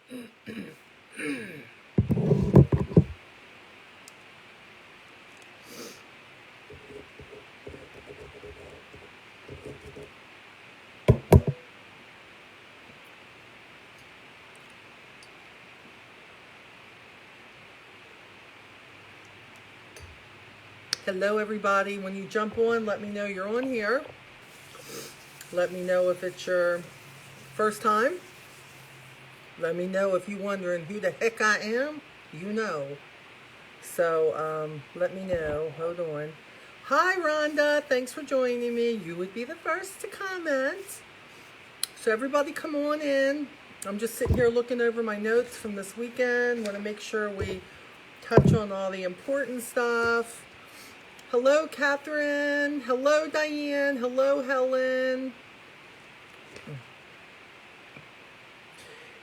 Hello, everybody. When you jump on, let me know you're on here. Let me know if it's your first time. Let me know if you're wondering who the heck I am. You know. So, let me know. Hold on. Hi, Rhonda. Thanks for joining me. You would be the first to comment. So, everybody come on in. I'm just sitting here looking over my notes from this weekend. Want to make sure we touch on all the important stuff. Hello, Catherine. Hello, Diane. Hello, Helen.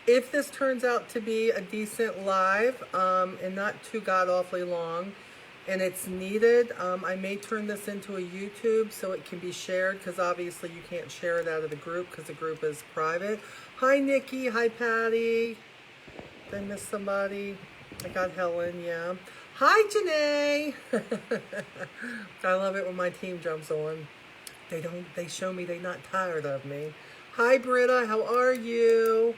If this turns out to be a decent live and not too god-awfully long and it's needed, I may turn this into a YouTube so it can be shared, because obviously you can't share it out of the group because the group is private. Hi, Nikki. Hi, Patty. Did I miss somebody? I got Helen, yeah. Hi, Janae. I love it when my team jumps on. They show me they're not tired of me. Hi, Britta. How are you?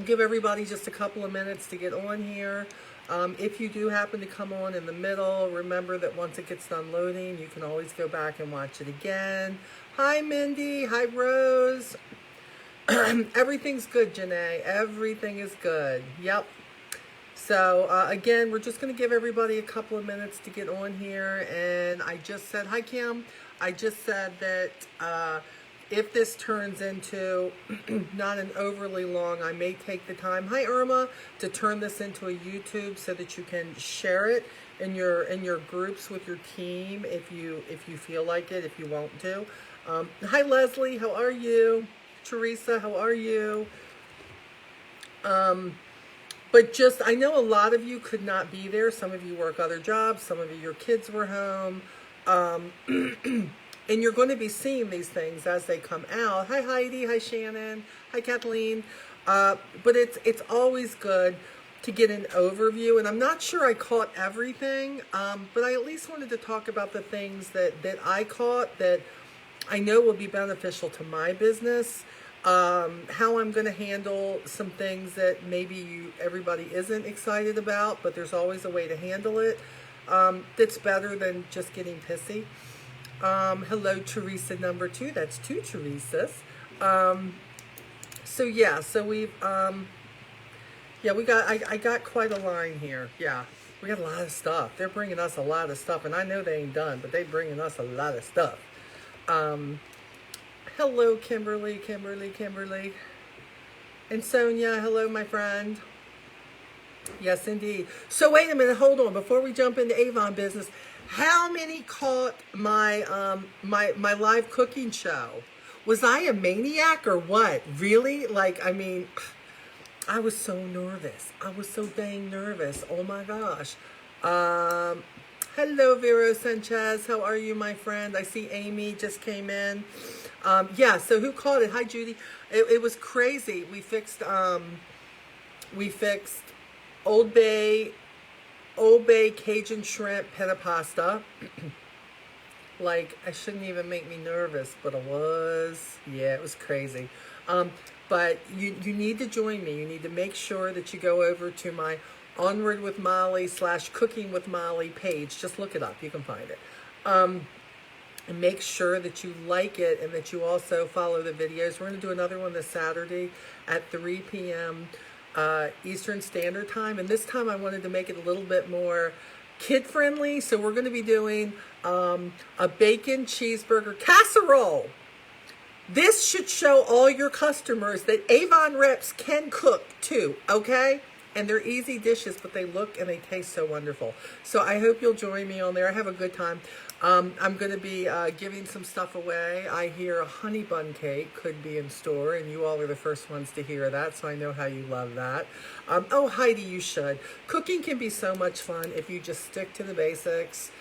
Give everybody just a couple of minutes to get on here. If you do happen to come on in the middle, remember that once it gets done loading, you can always go back and watch it again. Hi, Mindy. Hi, Rose. Everything's good, Janae. Everything is good. Yep. So, again, we're just going to give everybody a couple of minutes to get on here. And I just said, hi, Kim. I just said that if this turns into not an overly long, I may take the time, hi, Irma, to turn this into a YouTube so that you can share it in your groups with your team if you feel like it, if you want to. Hi, Leslie. How are you? Teresa, how are you? But just, I know a lot of you could not be there. Some of you work other jobs. Some of you, your kids were home. And you're going to be seeing these things as they come out. Hi, Heidi. Hi, Shannon. Hi, Kathleen. But it's always good to get an overview. And I'm not sure I caught everything, but I at least wanted to talk about the things that I caught that I know will be beneficial to my business. How I'm going to handle some things that maybe everybody isn't excited about, but there's always a way to handle it that's better than just getting pissy. Hello, Teresa number 2. That's 2 Teresas. So yeah, so we've, we got, I got quite a line here. Yeah, we got a lot of stuff. They're bringing us a lot of stuff, and I know they ain't done, but they're bringing us a lot of stuff. Hello, Kimberly. And Sonia, hello, my friend. Yes, indeed. So wait a minute, hold on. Before we jump into Avon business, how many caught my my live cooking show? Was I a maniac or what? Really? Like, I mean, I was so nervous. I was so dang nervous. Oh my gosh. Hello, Vero Sanchez. How are you, my friend? I see Amy just came in. Yeah, so who caught it? Hi, Judy. It was crazy. We fixed Old Bay Cajun shrimp penne pasta. Like, I shouldn't even make me nervous, but it was. Yeah, it was crazy. But you need to join me. You need to make sure that you go over to my Onward with Molly / Cooking with Molly page. Just look it up. You can find it. And make sure that you like it and that you also follow the videos. We're going to do another one this Saturday at 3 p.m. Eastern Standard Time. And this time I wanted to make it a little bit more kid-friendly. So we're going to be doing a bacon cheeseburger casserole. This should show all your customers that Avon reps can cook too, okay? And they're easy dishes, but they look and they taste so wonderful. So I hope you'll join me on there. I have a good time. I'm going to be giving some stuff away. I hear a honey bun cake could be in store, and you all are the first ones to hear that, so I know how you love that. Oh, Heidi, you should. Cooking can be so much fun if you just stick to the basics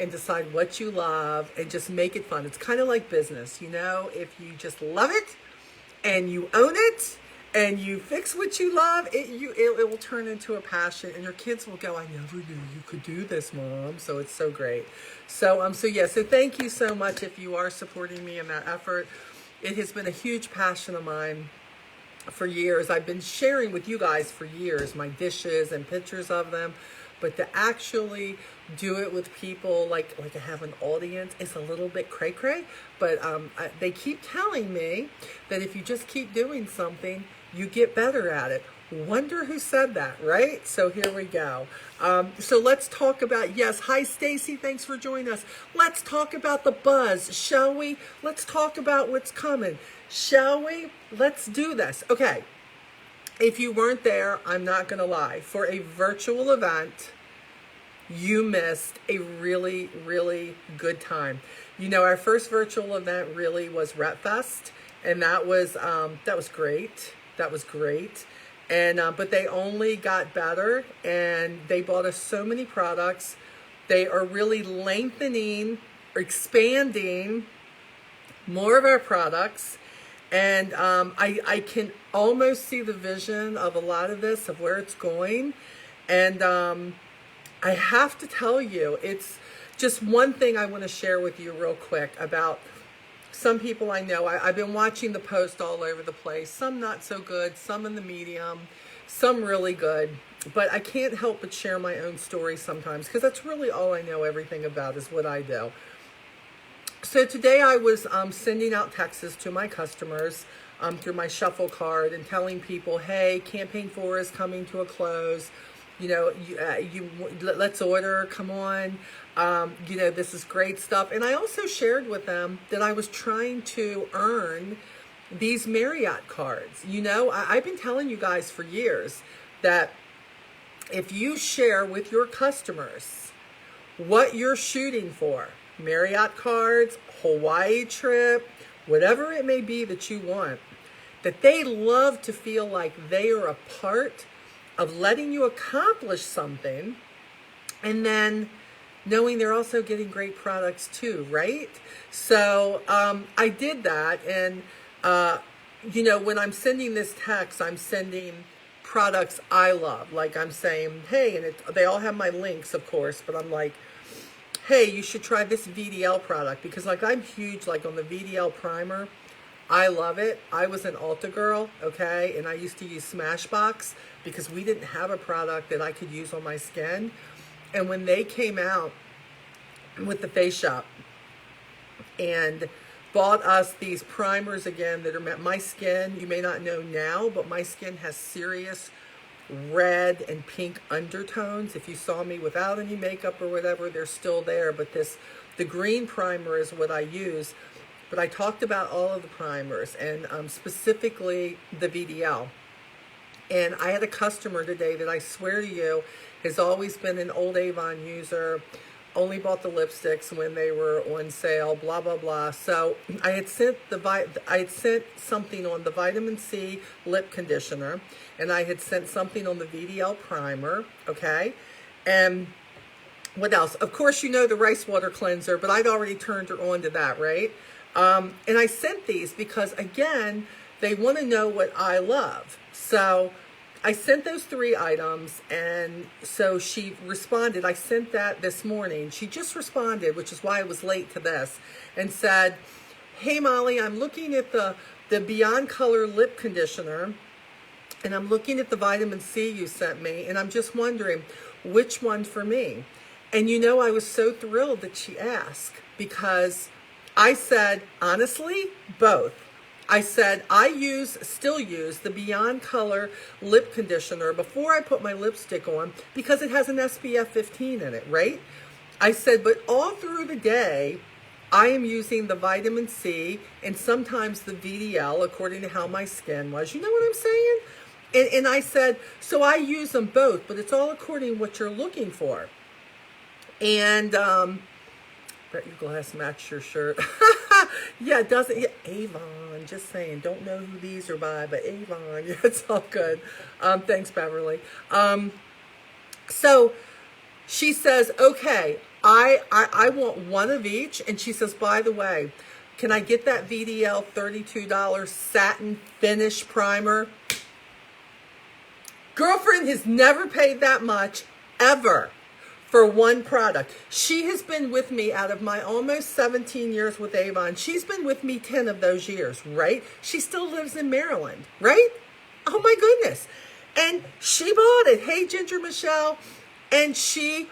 and decide what you love and just make it fun. It's kind of like business, you know? If you just love it and you own it and you fix what you love, it will turn into a passion, and your kids will go, I never knew you could do this, Mom. So it's so great. So so thank you so much if you are supporting me in that effort. It has been a huge passion of mine for years. I've been sharing with you guys for years my dishes and pictures of them, but to actually do it with people like I have an audience is a little bit cray-cray. But they keep telling me that if you just keep doing something, you get better at it. Wonder who said that, right? So here we go. So let's talk about, yes, hi Stacy, thanks for joining us. Let's talk about the buzz, shall we? Let's talk about what's coming, shall we? Let's do this. Okay, if you weren't there, I'm not gonna lie. For a virtual event, you missed a really, really good time. You know, our first virtual event really was RepFest, and that was great. That was great. And but they only got better, and they bought us so many products. They are really lengthening, expanding more of our products, and I can almost see the vision of a lot of this, of where it's going. And I have to tell you, it's just one thing I want to share with you real quick about some people I know. I've been watching the post all over the place, some not so good, some in the medium, some really good, but I can't help but share my own story sometimes, because that's really all I know everything about is what I do. So today I was sending out texts to my customers through my shuffle card and telling people, hey, campaign 4 is coming to a close. You know, let's order, come on. You know, this is great stuff. And I also shared with them that I was trying to earn these Marriott cards. You know, I've been telling you guys for years that if you share with your customers what you're shooting for, Marriott cards, Hawaii trip, whatever it may be that you want, that they love to feel like they are a part of letting you accomplish something, and then knowing they're also getting great products too, right? So I did that, and you know, when I'm sending this text, I'm sending products I love. Like I'm saying, hey, and they all have my links, of course, but I'm like, hey, you should try this VDL product, because like I'm huge like on the VDL primer. I love it. I was an Ulta girl, okay, and I used to use Smashbox because we didn't have a product that I could use on my skin. And when they came out with the Face Shop and bought us these primers again that are my skin, you may not know now, but my skin has serious red and pink undertones. If you saw me without any makeup or whatever, they're still there, but the green primer is what I use. But I talked about all of the primers, and specifically the VDL. And I had a customer today that I swear to you has always been an old Avon user, only bought the lipsticks when they were on sale, blah, blah, blah. So I had sent something on the vitamin C lip conditioner, and I had sent something on the VDL primer, okay? And what else? Of course, you know the rice water cleanser, but I'd already turned her on to that, right? And I sent these because, again, they want to know what I love. So I sent those 3 items, and so she responded. I sent that this morning. She just responded, which is why I was late to this, and said, hey, Molly, I'm looking at the Beyond Color lip conditioner, and I'm looking at the vitamin C you sent me, and I'm just wondering which one for me. And you know, I was so thrilled that she asked, because I said, honestly, both. I said, I still use the Beyond Color lip conditioner before I put my lipstick on because it has an SPF 15 in it, right? I said, but all through the day, I am using the vitamin C and sometimes the VDL according to how my skin was. You know what I'm saying? And I said, so I use them both, but it's all according to what you're looking for. And bet your glass match your shirt. Yeah, it doesn't. Yeah, Avon, just saying. Don't know who these are by, but Avon. Yeah, it's all good. Thanks, Beverly. So she says, okay, I want one of each. And she says, by the way, can I get that VDL $32 satin finish primer? Girlfriend has never paid that much, ever, for one product. She has been with me out of my almost 17 years with Avon. She's been with me 10 of those years, right? She still lives in Maryland, right? Oh my goodness. And she bought it. Hey, Ginger Michelle. And she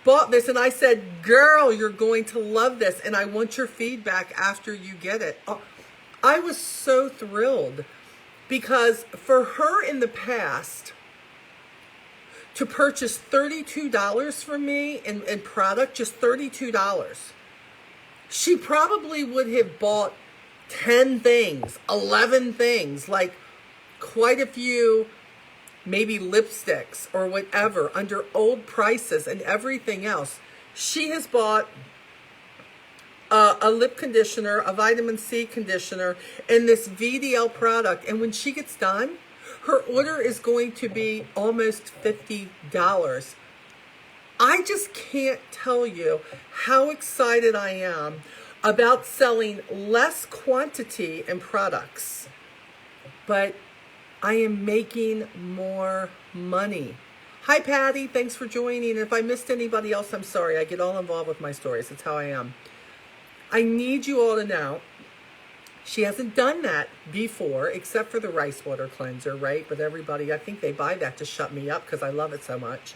bought this. And I said, girl, you're going to love this. And I want your feedback after you get it. Oh, I was so thrilled because for her in the past, to purchase $32 from me in product, just $32, she probably would have bought 10 things, 11 things, like quite a few, maybe lipsticks or whatever, under old prices and everything else. She has bought a lip conditioner, a vitamin C conditioner, and this VDL product. And when she gets done, her order is going to be almost $50. I just can't tell you how excited I am about selling less quantity in products, but I am making more money. Hi, Patty. Thanks for joining. If I missed anybody else, I'm sorry. I get all involved with my stories. That's how I am. I need you all to know she hasn't done that before, except for the rice water cleanser, right? But everybody, I think they buy that to shut me up because I love it so much.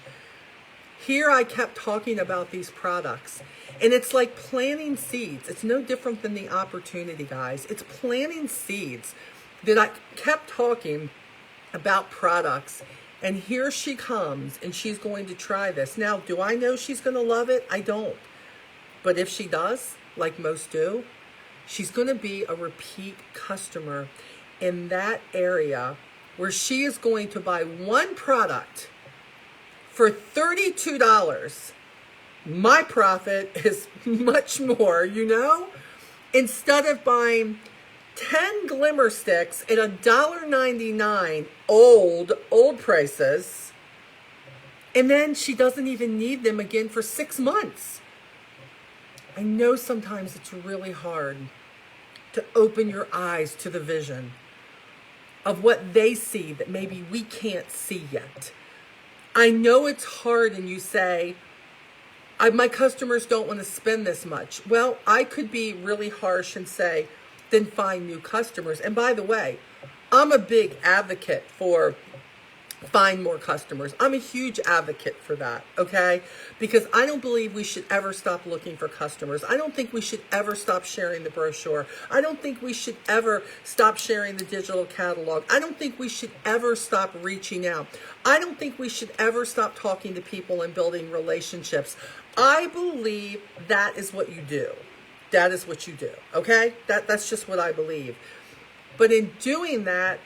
Here I kept talking about these products, and it's like planting seeds. It's no different than the opportunity, guys. It's planting seeds that I kept talking about products, and here she comes, and she's going to try this. Now, do I know she's going to love it? I don't. But if she does, like most do, she's going to be a repeat customer in that area where she is going to buy one product for $32. My profit is much more, you know? Instead of buying 10 glimmer sticks at $1.99, old prices, and then she doesn't even need them again for 6 months. I know sometimes it's really hard to open your eyes to the vision of what they see that maybe we can't see yet. I know it's hard, and you say, my customers don't want to spend this much. Well, I could be really harsh and say, then find new customers. And by the way, I'm a big advocate for find more customers. I'm a huge advocate for that, okay? Because I don't believe we should ever stop looking for customers. I don't think we should ever stop sharing the brochure. I don't think we should ever stop sharing the digital catalog. I don't think we should ever stop reaching out. I don't think we should ever stop talking to people and building relationships. I believe that is what you do. That is what you do, okay? That's just what I believe. But in doing that,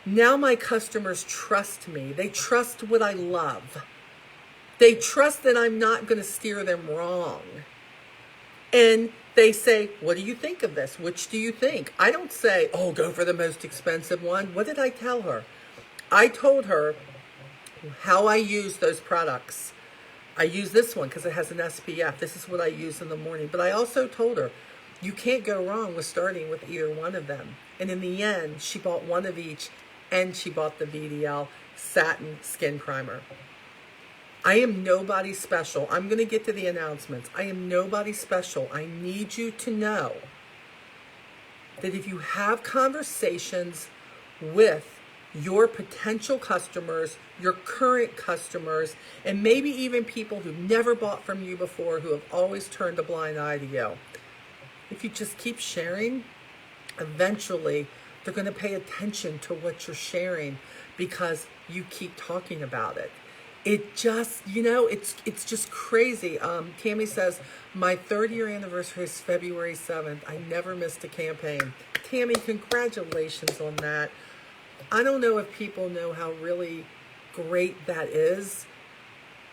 now my customers trust me. They trust what I love. They trust that I'm not going to steer them wrong. And they say, what do you think of this? Which do you think? I don't say, oh, go for the most expensive one. What did I tell her? I told her how I use those products. I use this one because it has an SPF. This is what I use in the morning. But I also told her, you can't go wrong with starting with either one of them. And in the end, she bought one of each, and she bought the VDL Satin Skin Primer. I am nobody special. I'm going to get to the announcements. I am nobody special. I need you to know that if you have conversations with your potential customers, your current customers, and maybe even people who've never bought from you before, who have always turned a blind eye to you, if you just keep sharing, eventually they're going to pay attention to what you're sharing because you keep talking about it. It just, you know, it's just crazy. Tammy says, my 3rd-year anniversary is February 7th. I never missed a campaign. Tammy, congratulations on that. I don't know if people know how really great that is,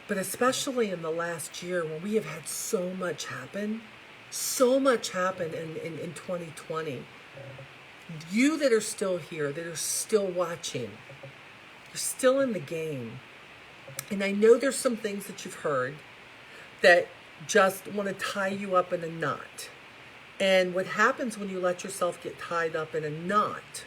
but especially in the last year when we have had so much happen in 2020. You that are still here, that are still watching, you're still in the game. And I know there's some things that you've heard that just want to tie you up in a knot. And what happens when you let yourself get tied up in a knot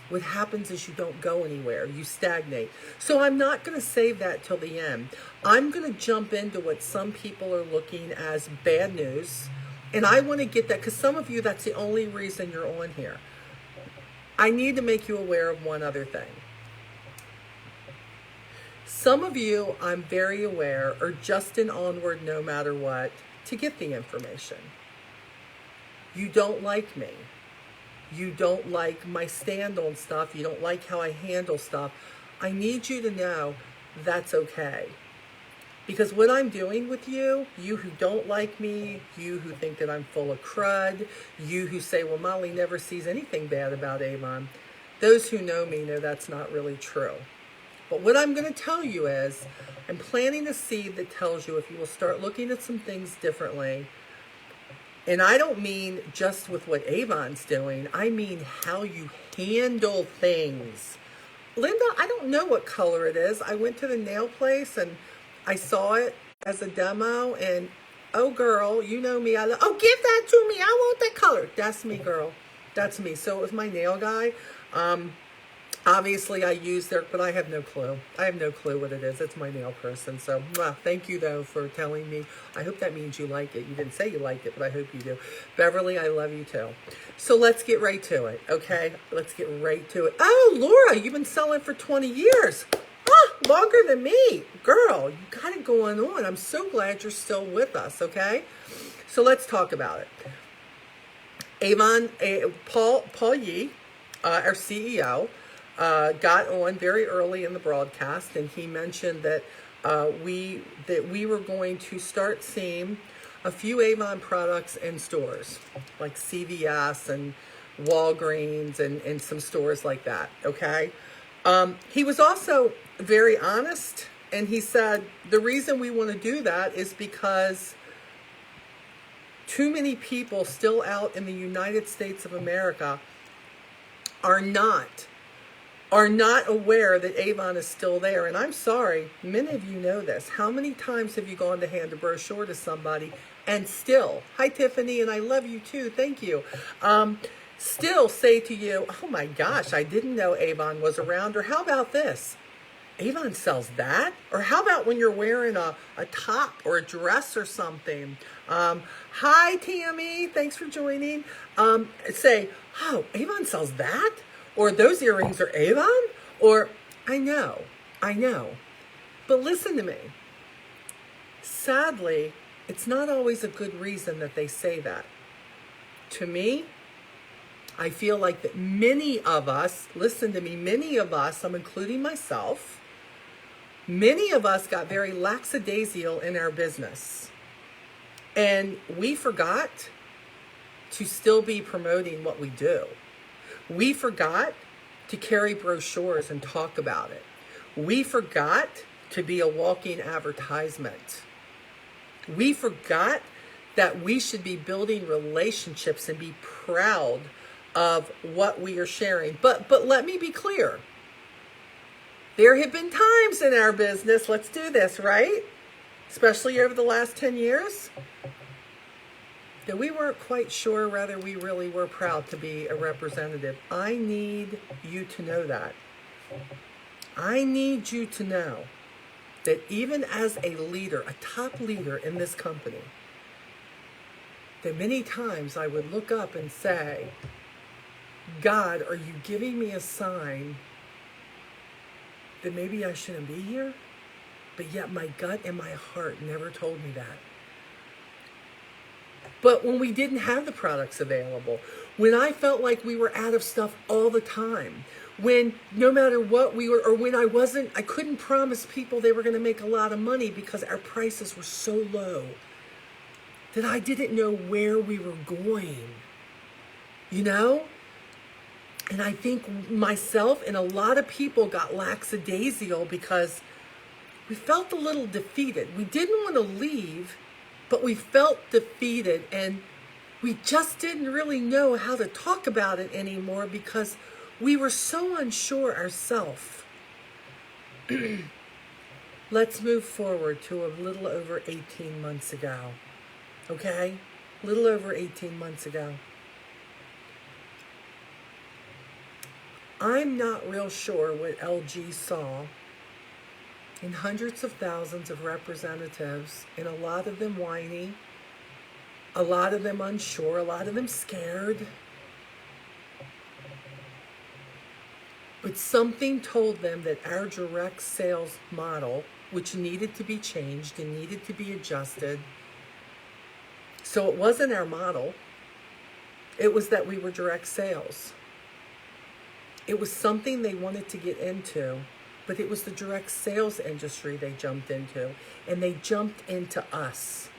what happens is you don't go anywhere. You stagnate. So I'm not going to save that till the end. I'm going to jump into what some people are looking as bad news. And I want to get that because some of you, that's the only reason you're on here. I need to make you aware of one other thing. Some of you, I'm very aware, are just an onward no matter what to get the information. You don't like me. You don't like my stand on stuff. You don't like how I handle stuff. I need you to know that's okay. Because what I'm doing with you, you who don't like me, you who think that I'm full of crud, you who say, well, Molly never sees anything bad about Avon, those who know me know that's not really true. But what I'm going to tell you is, I'm planting a seed that tells you if you will start looking at some things differently, and I don't mean just with what Avon's doing, I mean how you handle things. Linda, I don't know what color it is. I went to the nail place and I saw it as a demo, and oh girl, you know me, oh, give that to me, I want that color. That's me, girl. That's me. So it was my nail guy. Obviously I used their, but I have no clue. I have no clue what it is. It's my nail person. So thank you though for telling me. I hope that means you like it. You didn't say you liked it, but I hope you do. Beverly, I love you too. So let's get right to it, okay? Let's get right to it. Oh, Laura, you've been selling for 20 years. Longer than me. Girl, you got it going on. I'm so glad you're still with us, okay? So let's talk about it. Avon, Paul Yee, our CEO, got on very early in the broadcast, and he mentioned that we were going to start seeing a few Avon products in stores, like CVS and Walgreens and some stores like that, okay? He was also very honest, and he said the reason we want to do that is because too many people still out in the United States of America are not aware that Avon is still there. And I'm sorry, many of you know this. How many times have you gone to hand a brochure to somebody and still, hi Tiffany, and I love you too, thank you, still say to you, oh my gosh, I didn't know Avon was around, or how about this? Avon sells that? Or how about when you're wearing a top or a dress or something? Hi, Tammy. Thanks for joining. Say, oh, Avon sells that? Or those earrings are Avon? Or, I know. But listen to me. Sadly, it's not always a good reason that they say that. To me, I feel like that many of us, listen to me, many of us, I'm including myself, many of us got very lackadaisical in our business. And we forgot to still be promoting what we do. We forgot to carry brochures and talk about it. We forgot to be a walking advertisement. We forgot that we should be building relationships and be proud of what we are sharing. But let me be clear. There have been times in our business, let's do this, right? Especially over the last 10 years, that we weren't quite sure whether we really were proud to be a representative. I need you to know that. I need you to know that even as a leader, a top leader in this company, that many times I would look up and say, God, are you giving me a sign that maybe I shouldn't be here? But yet my gut and my heart never told me that. But when we didn't have the products available, when I felt like we were out of stuff all the time, when no matter what we were, or when I couldn't promise people they were going to make a lot of money because our prices were so low, that I didn't know where we were going, you know? And I think myself and a lot of people got lackadaisical because we felt a little defeated. We didn't want to leave, but we felt defeated, and we just didn't really know how to talk about it anymore because we were so unsure ourselves. Let's move forward to a little over 18 months ago, okay? A little over 18 months ago. I'm not real sure what LG saw in hundreds of thousands of representatives, and a lot of them whiny, a lot of them unsure, a lot of them scared. But something told them that our direct sales model, which needed to be changed and needed to be adjusted, so it wasn't our model, it was that we were direct sales. It was something they wanted to get into, but it was the direct sales industry they jumped into, and they jumped into us.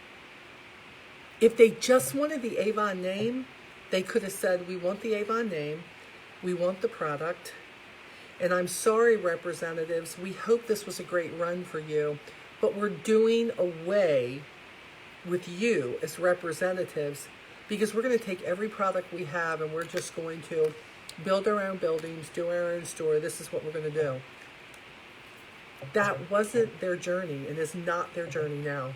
If they just wanted the Avon name, they could have said, we want the Avon name, we want the product, and I'm sorry, representatives, we hope this was a great run for you, but we're doing away with you as representatives because we're going to take every product we have and we're just going to build our own buildings, do our own store. This is what we're going to do. That wasn't their journey and is not their journey now.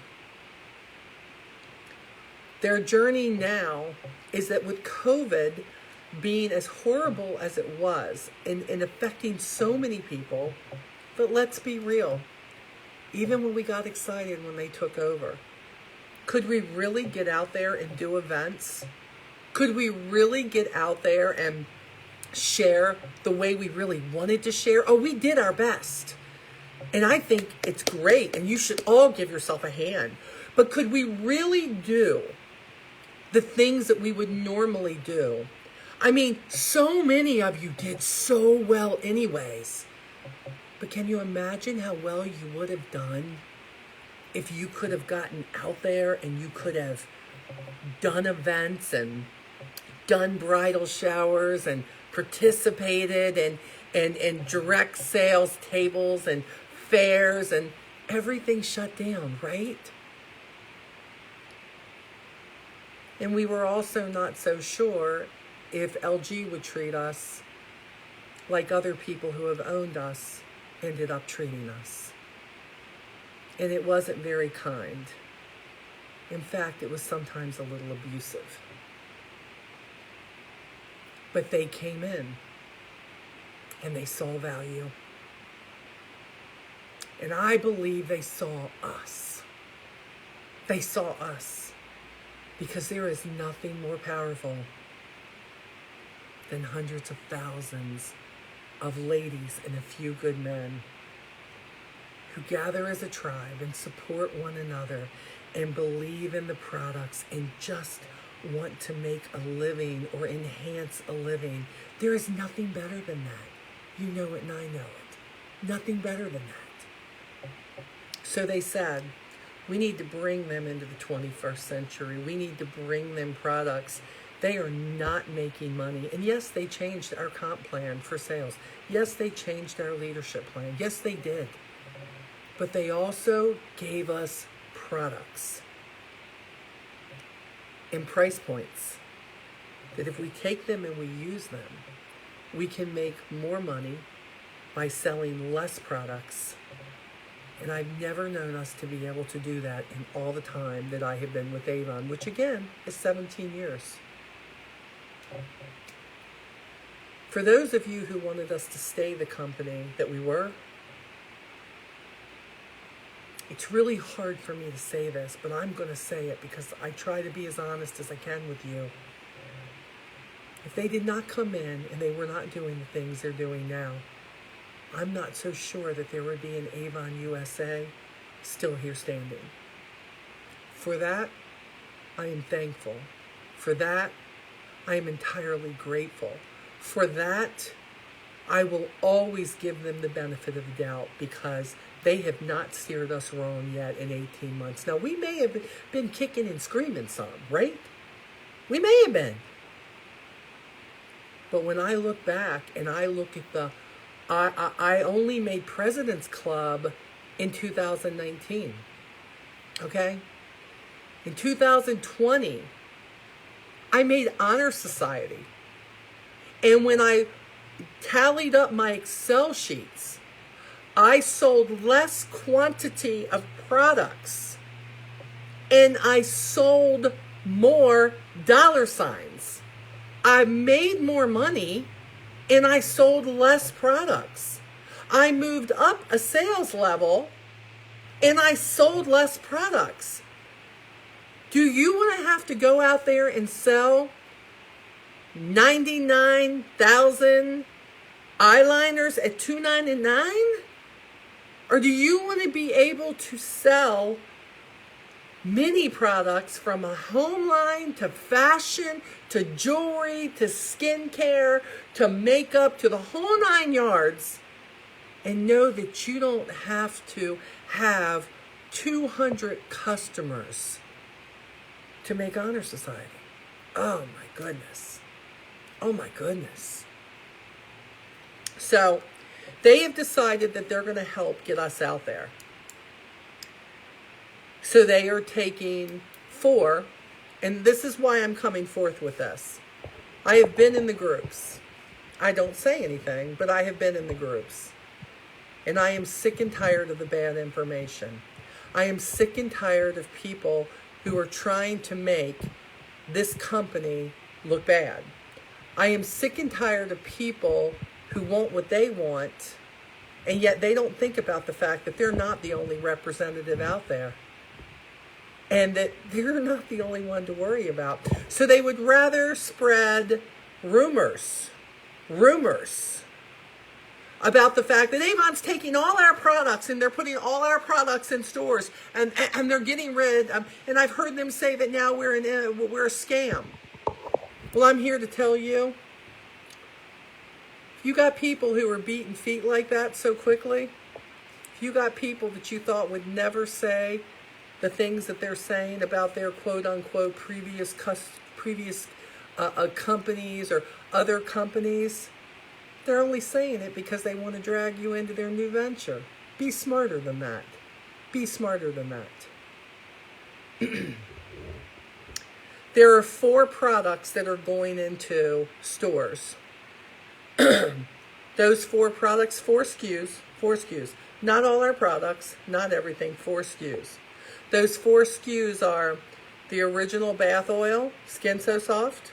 Their journey now is that with COVID being as horrible as it was and affecting so many people, but let's be real, even when we got excited when they took over, could we really get out there and do events? Could we really get out there and share the way we really wanted to share? Oh, we did our best. And I think it's great, and you should all give yourself a hand. But could we really do the things that we would normally do? I mean, so many of you did so well anyways. But can you imagine how well you would have done if you could have gotten out there and you could have done events and done bridal showers and participated in direct sales tables and fairs, and everything shut down, right? And we were also not so sure if LG would treat us like other people who have owned us ended up treating us. And it wasn't very kind. In fact, it was sometimes a little abusive. But they came in and they saw value. And I believe they saw us. They saw us because there is nothing more powerful than hundreds of thousands of ladies and a few good men who gather as a tribe and support one another and believe in the products and just want to make a living or enhance a living. There is nothing better than that. You know it and I know it. Nothing better than that. So they said, we need to bring them into the 21st century. We need to bring them products. They are not making money. And yes, they changed our comp plan for sales. Yes, they changed our leadership plan. Yes, they did. But they also gave us products and price points that if we take them and we use them, we can make more money by selling less products. And I've never known us to be able to do that in all the time that I have been with Avon, which again is 17 years. For those of you who wanted us to stay the company that we were, it's really hard for me to say this, but I'm going to say it because I try to be as honest as I can with you. If they did not come in and they were not doing the things they're doing now, I'm not so sure that there would be an Avon USA still here standing. For that, I am thankful. For that, I am entirely grateful. For that, I will always give them the benefit of the doubt because they have not steered us wrong yet in 18 months. Now, we may have been kicking and screaming some, right? We may have been. But when I look back and I look at the I only made President's Club in 2019, okay? In 2020, I made Honor Society. And when I tallied up my Excel sheets, I sold less quantity of products and I sold more dollar signs. I made more money and I sold less products. I moved up a sales level and I sold less products. Do you want to have to go out there and sell 99,000 eyeliners at $2.99? Or do you want to be able to sell many products from a home line to fashion to jewelry to skincare to makeup to the whole 9 yards, and know that you don't have to have 200 customers to make Honor Society? Oh my goodness. Oh my goodness. So they have decided that they're going to help get us out there. So they are taking 4, and this is why I'm coming forth with this. I have been in the groups. I don't say anything, but I have been in the groups. And I am sick and tired of the bad information. I am sick and tired of people who are trying to make this company look bad. I am sick and tired of people who want what they want, and yet they don't think about the fact that they're not the only representative out there. And that they're not the only one to worry about. So they would rather spread rumors about the fact that Avon's taking all our products and they're putting all our products in stores and they're getting rid of, and I've heard them say that now we're a scam. Well, I'm here to tell you, if you got people who are beating feet like that so quickly, if you got people that you thought would never say the things that they're saying about their quote-unquote previous companies or other companies, they're only saying it because they want to drag you into their new venture. Be smarter than that. Be smarter than that. There are 4 products that are going into stores. Those 4 products, 4 SKUs. Not all our products, not everything, 4 SKUs. Those 4 SKUs are the original bath oil, Skin So Soft.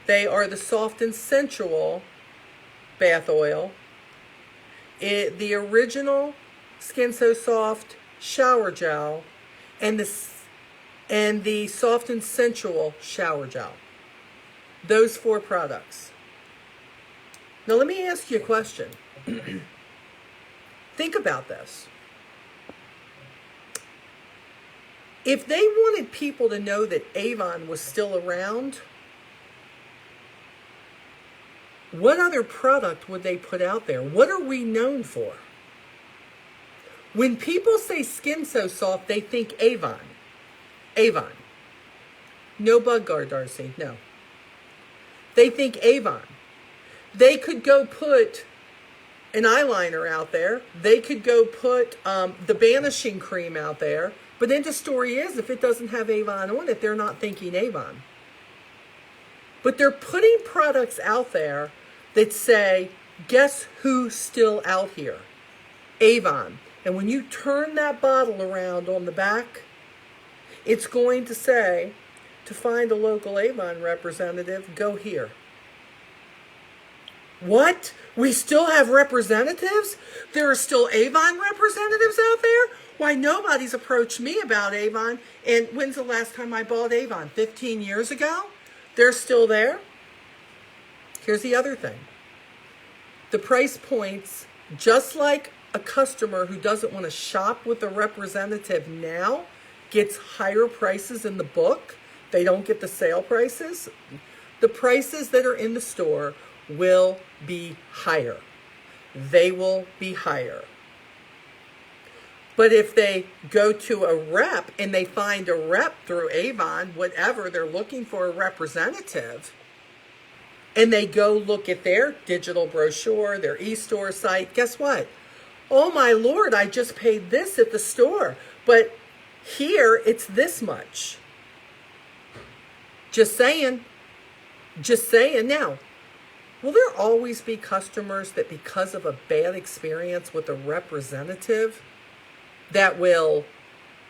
They are the Soft and Sensual bath oil. The original Skin So Soft shower gel, and the Soft and Sensual shower gel. Those 4 products. Now let me ask you a question. Think about this. If they wanted people to know that Avon was still around, what other product would they put out there? What are we known for? When people say Skin So Soft, they think Avon. Avon. No Bug Guard, Darcy, no. They think Avon. They could go put an eyeliner out there. They could go put the banishing cream out there. But then the story is, if it doesn't have Avon on it, they're not thinking Avon. But they're putting products out there that say, guess who's still out here? Avon. And when you turn that bottle around on the back, it's going to say, to find a local Avon representative, go here. What? We still have representatives? There are still Avon representatives out there? Why, nobody's approached me about Avon. And when's the last time I bought Avon? 15 years ago? They're still there? Here's the other thing. The price points, just like a customer who doesn't want to shop with a representative now gets higher prices in the book, they don't get the sale prices, the prices that are in the store will be higher. They will be higher. But if they go to a rep and they find a rep through Avon, whatever, they're looking for a representative, and they go look at their digital brochure, their e-store site, guess what? Oh my Lord, I just paid this at the store, but here it's this much. Just saying. Just saying. Now, will there always be customers that because of a bad experience with a representative that will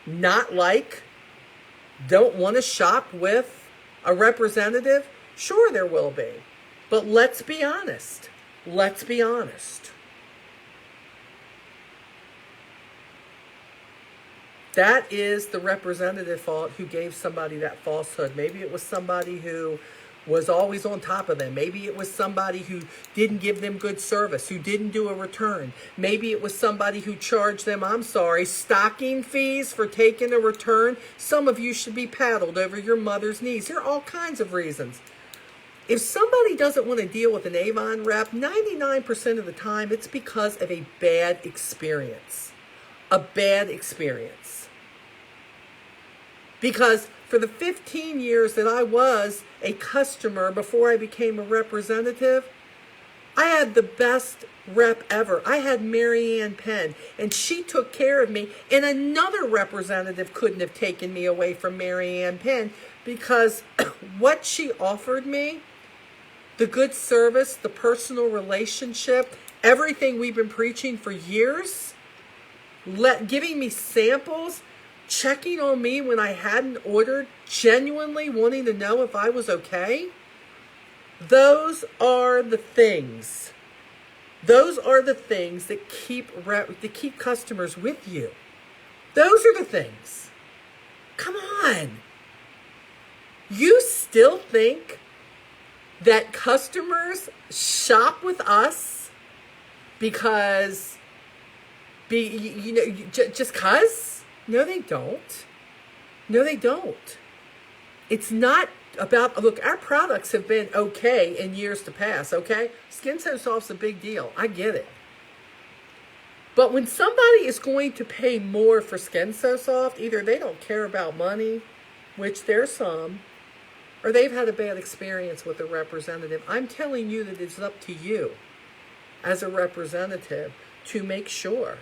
not like, don't want to shop with a representative? Sure, there will be. But let's be honest. Let's be honest. That is the representative fault who gave somebody that falsehood. Maybe it was somebody who was always on top of them. Maybe it was somebody who didn't give them good service, who didn't do a return. Maybe it was somebody who charged them, stocking fees for taking a return. Some of you should be paddled over your mother's knees. There are all kinds of reasons. If somebody doesn't want to deal with an Avon rep, 99% of the time it's because of a bad experience. A bad experience. Because for the 15 years that I was a customer before I became a representative, I had the best rep ever. I had Mary Ann Penn, and she took care of me, and another representative couldn't have taken me away from Mary Ann Penn, because what she offered me, the good service, the personal relationship, everything we've been preaching for years, giving me samples, checking on me when I hadn't ordered, genuinely wanting to know if I was okay. Those are the things. Those are the things that keep customers with you. Those are the things. Come on. You still think that customers shop with us because, just because? No, they don't. No, they don't. It's not about, look, our products have been okay in years to pass, okay? Skin So Soft's a big deal. I get it. But when somebody is going to pay more for Skin So Soft, either they don't care about money, which there's some, or they've had a bad experience with a representative. I'm telling you that it's up to you as a representative to make sure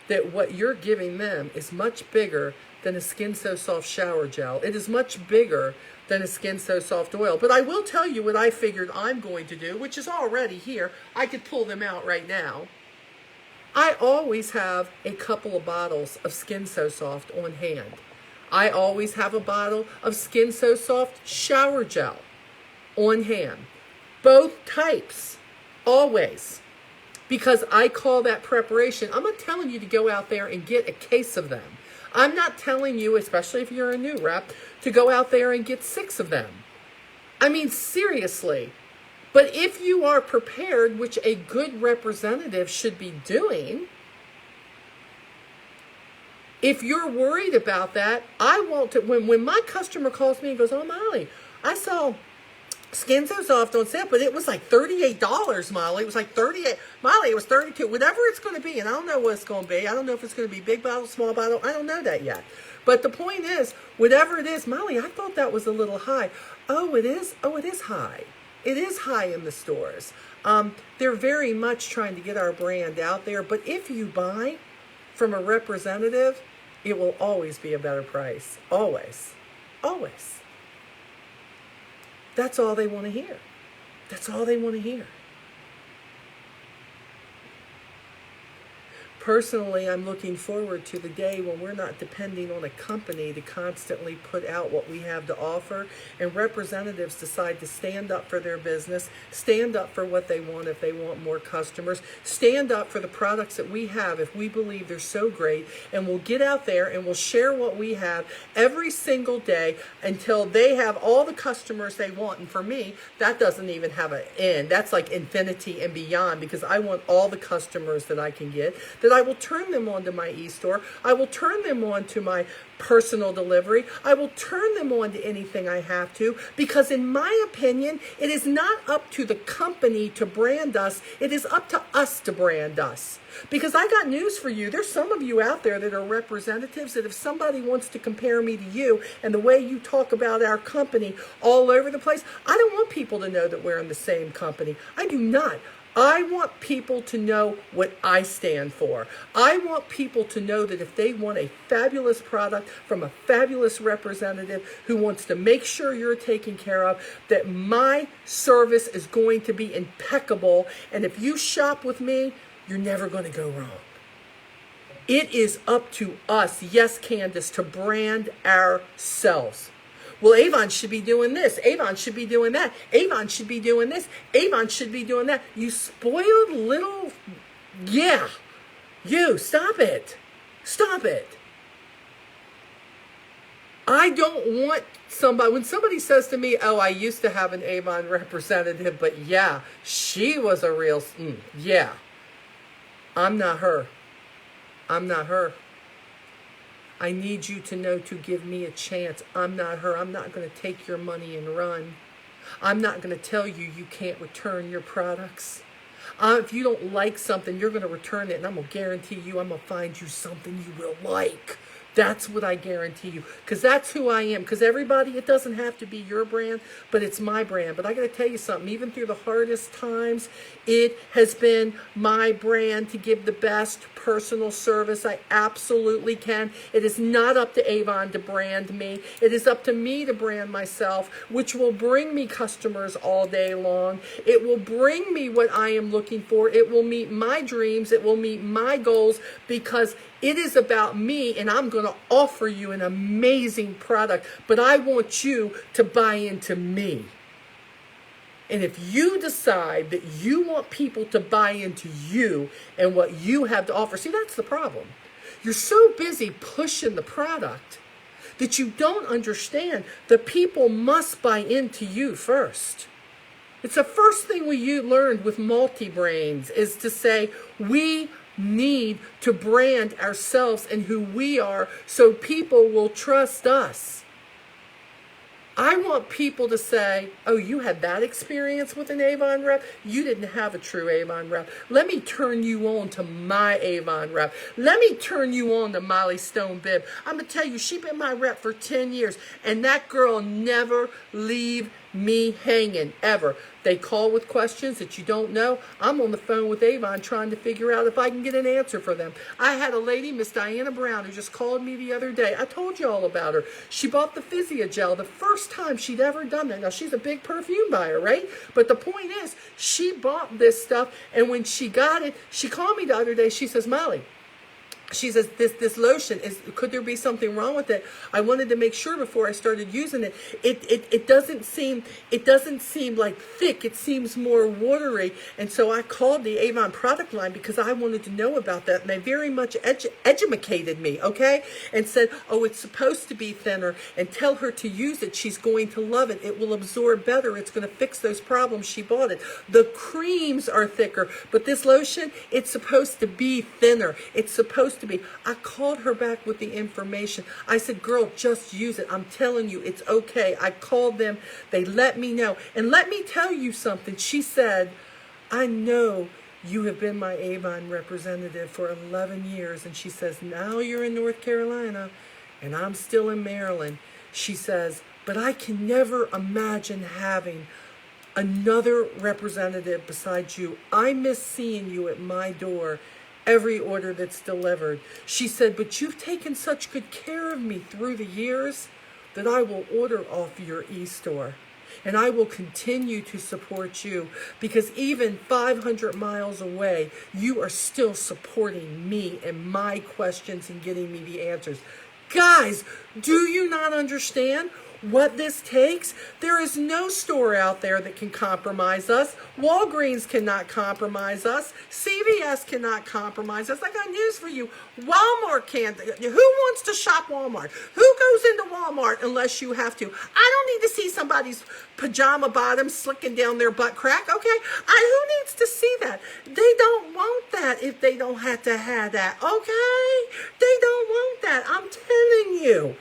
that what you're giving them is much bigger than a Skin So Soft shower gel. It is much bigger than a Skin So Soft oil. But I will tell you what I figured I'm going to do, which is already here. I could pull them out right now. I always have a couple of bottles of Skin So Soft on hand. I always have a bottle of Skin So Soft shower gel on hand. Both types. Always. Because I call that preparation. I'm not telling you to go out there and get a case of them. I'm not telling you, especially if you're a new rep, to go out there and get 6 of them. I mean, seriously. But if you are prepared, which a good representative should be doing, if you're worried about that, I want to, when my customer calls me and goes, oh, Molly, I saw Skin So Soft on sale, but it was like $38, Molly. It was like $38. Molly, it was $32. Whatever it's going to be, and I don't know what it's going to be. I don't know if it's going to be big bottle, small bottle. I don't know that yet. But the point is, whatever it is, Molly, I thought that was a little high. Oh, it is? Oh, it is high. It is high in the stores. They're very much trying to get our brand out there. But if you buy from a representative, it will always be a better price. Always. Always. That's all they want to hear. That's all they want to hear. Personally, I'm looking forward to the day when we're not depending on a company to constantly put out what we have to offer, and representatives decide to stand up for their business, stand up for what they want if they want more customers, stand up for the products that we have if we believe they're so great, and we'll get out there and we'll share what we have every single day until they have all the customers they want. And for me, that doesn't even have an end. That's like infinity and beyond, because I want all the customers that I can get, that I will turn them on to my e-store. I will turn them on to my personal delivery. I will turn them on to anything I have to, because in my opinion, it is not up to the company to brand us. It is up to us to brand us. Because I got news for you. There's some of you out there that are representatives that if somebody wants to compare me to you and the way you talk about our company all over the place, I don't want people to know that we're in the same company. I do not. I want people to know what I stand for. I want people to know that if they want a fabulous product from a fabulous representative who wants to make sure you're taken care of, that my service is going to be impeccable. And if you shop with me, you're never going to go wrong. It is up to us, yes, Candace, to brand ourselves. Well, Avon should be doing this. Avon should be doing that. Avon should be doing this. Avon should be doing that. You spoiled little... Yeah. You, stop it. Stop it. I don't want somebody, when somebody says to me, oh, I used to have an Avon representative, but yeah, she was a real, yeah. I'm not her. I'm not her. I need you to know to give me a chance. I'm not her. I'm not going to take your money and run. I'm not going to tell you you can't return your products. If you don't like something, you're going to return it, and I'm going to guarantee you I'm going to find you something you will like. That's what I guarantee you, because that's who I am. Because everybody, it doesn't have to be your brand, but it's my brand. But I got to tell you something, even through the hardest times, it has been my brand to give the best personal service I absolutely can. It is not up to Avon to brand me. It is up to me to brand myself, which will bring me customers all day long. It will bring me what I am looking for. It will meet my dreams. It will meet my goals, because it is about me, and I'm going to offer you an amazing product, but I want you to buy into me. And if you decide that you want people to buy into you and what you have to offer, see, that's the problem. You're so busy pushing the product that you don't understand the people must buy into you first. It's the first thing we learned with multi-brains, is to say we need to brand ourselves and who we are so people will trust us. I want people to say, oh, you had that experience with an Avon rep? You didn't have a true Avon rep. Let me turn you on to my Avon rep. Let me turn you on to Molly Stone Bibb. I'm going to tell you, she's been my rep for 10 years, and that girl never leave me hanging, ever. They call with questions that you don't know. I'm on the phone with Avon trying to figure out if I can get an answer for them. I had a lady, Miss Diana Brown, who just called me the other day. I told you all about her. She bought the Physiogel the first time she'd ever done that. Now, she's a big perfume buyer, right? But the point is, she bought this stuff, and when she got it, she called me the other day. She says, Molly, she says, this lotion, could there be something wrong with it? I wanted to make sure before I started using it. It doesn't seem like thick. It seems more watery. And so I called the Avon product line because I wanted to know about that. And they very much educated me, okay? And said, oh, it's supposed to be thinner. And tell her to use it. She's going to love it. It will absorb better. It's going to fix those problems. She bought it. The creams are thicker. But this lotion, it's supposed to be thinner. It's supposed to be. I called her back with the information. I said, girl, just use it. I'm telling you, it's okay. I called them. They let me know. And let me tell you something. She said, I know you have been my Avon representative for 11 years. And she says, now you're in North Carolina and I'm still in Maryland. She says, but I can never imagine having another representative besides you. I miss seeing you at my door every order that's delivered. She said, but you've taken such good care of me through the years that I will order off your e-store. And I will continue to support you, because even 500 miles away, you are still supporting me and my questions and getting me the answers. Guys, do you not understand what this takes? There is no store out there that can compromise us. Walgreens cannot compromise us. CVS cannot compromise us. I got news for you. Walmart can't. Who wants to shop Walmart? Who goes into Walmart unless you have to? I don't need to see somebody's pajama bottoms slicking down their butt crack, okay? Who needs to see that? They don't want that if they don't have to have that, okay? They don't want that. I'm telling you.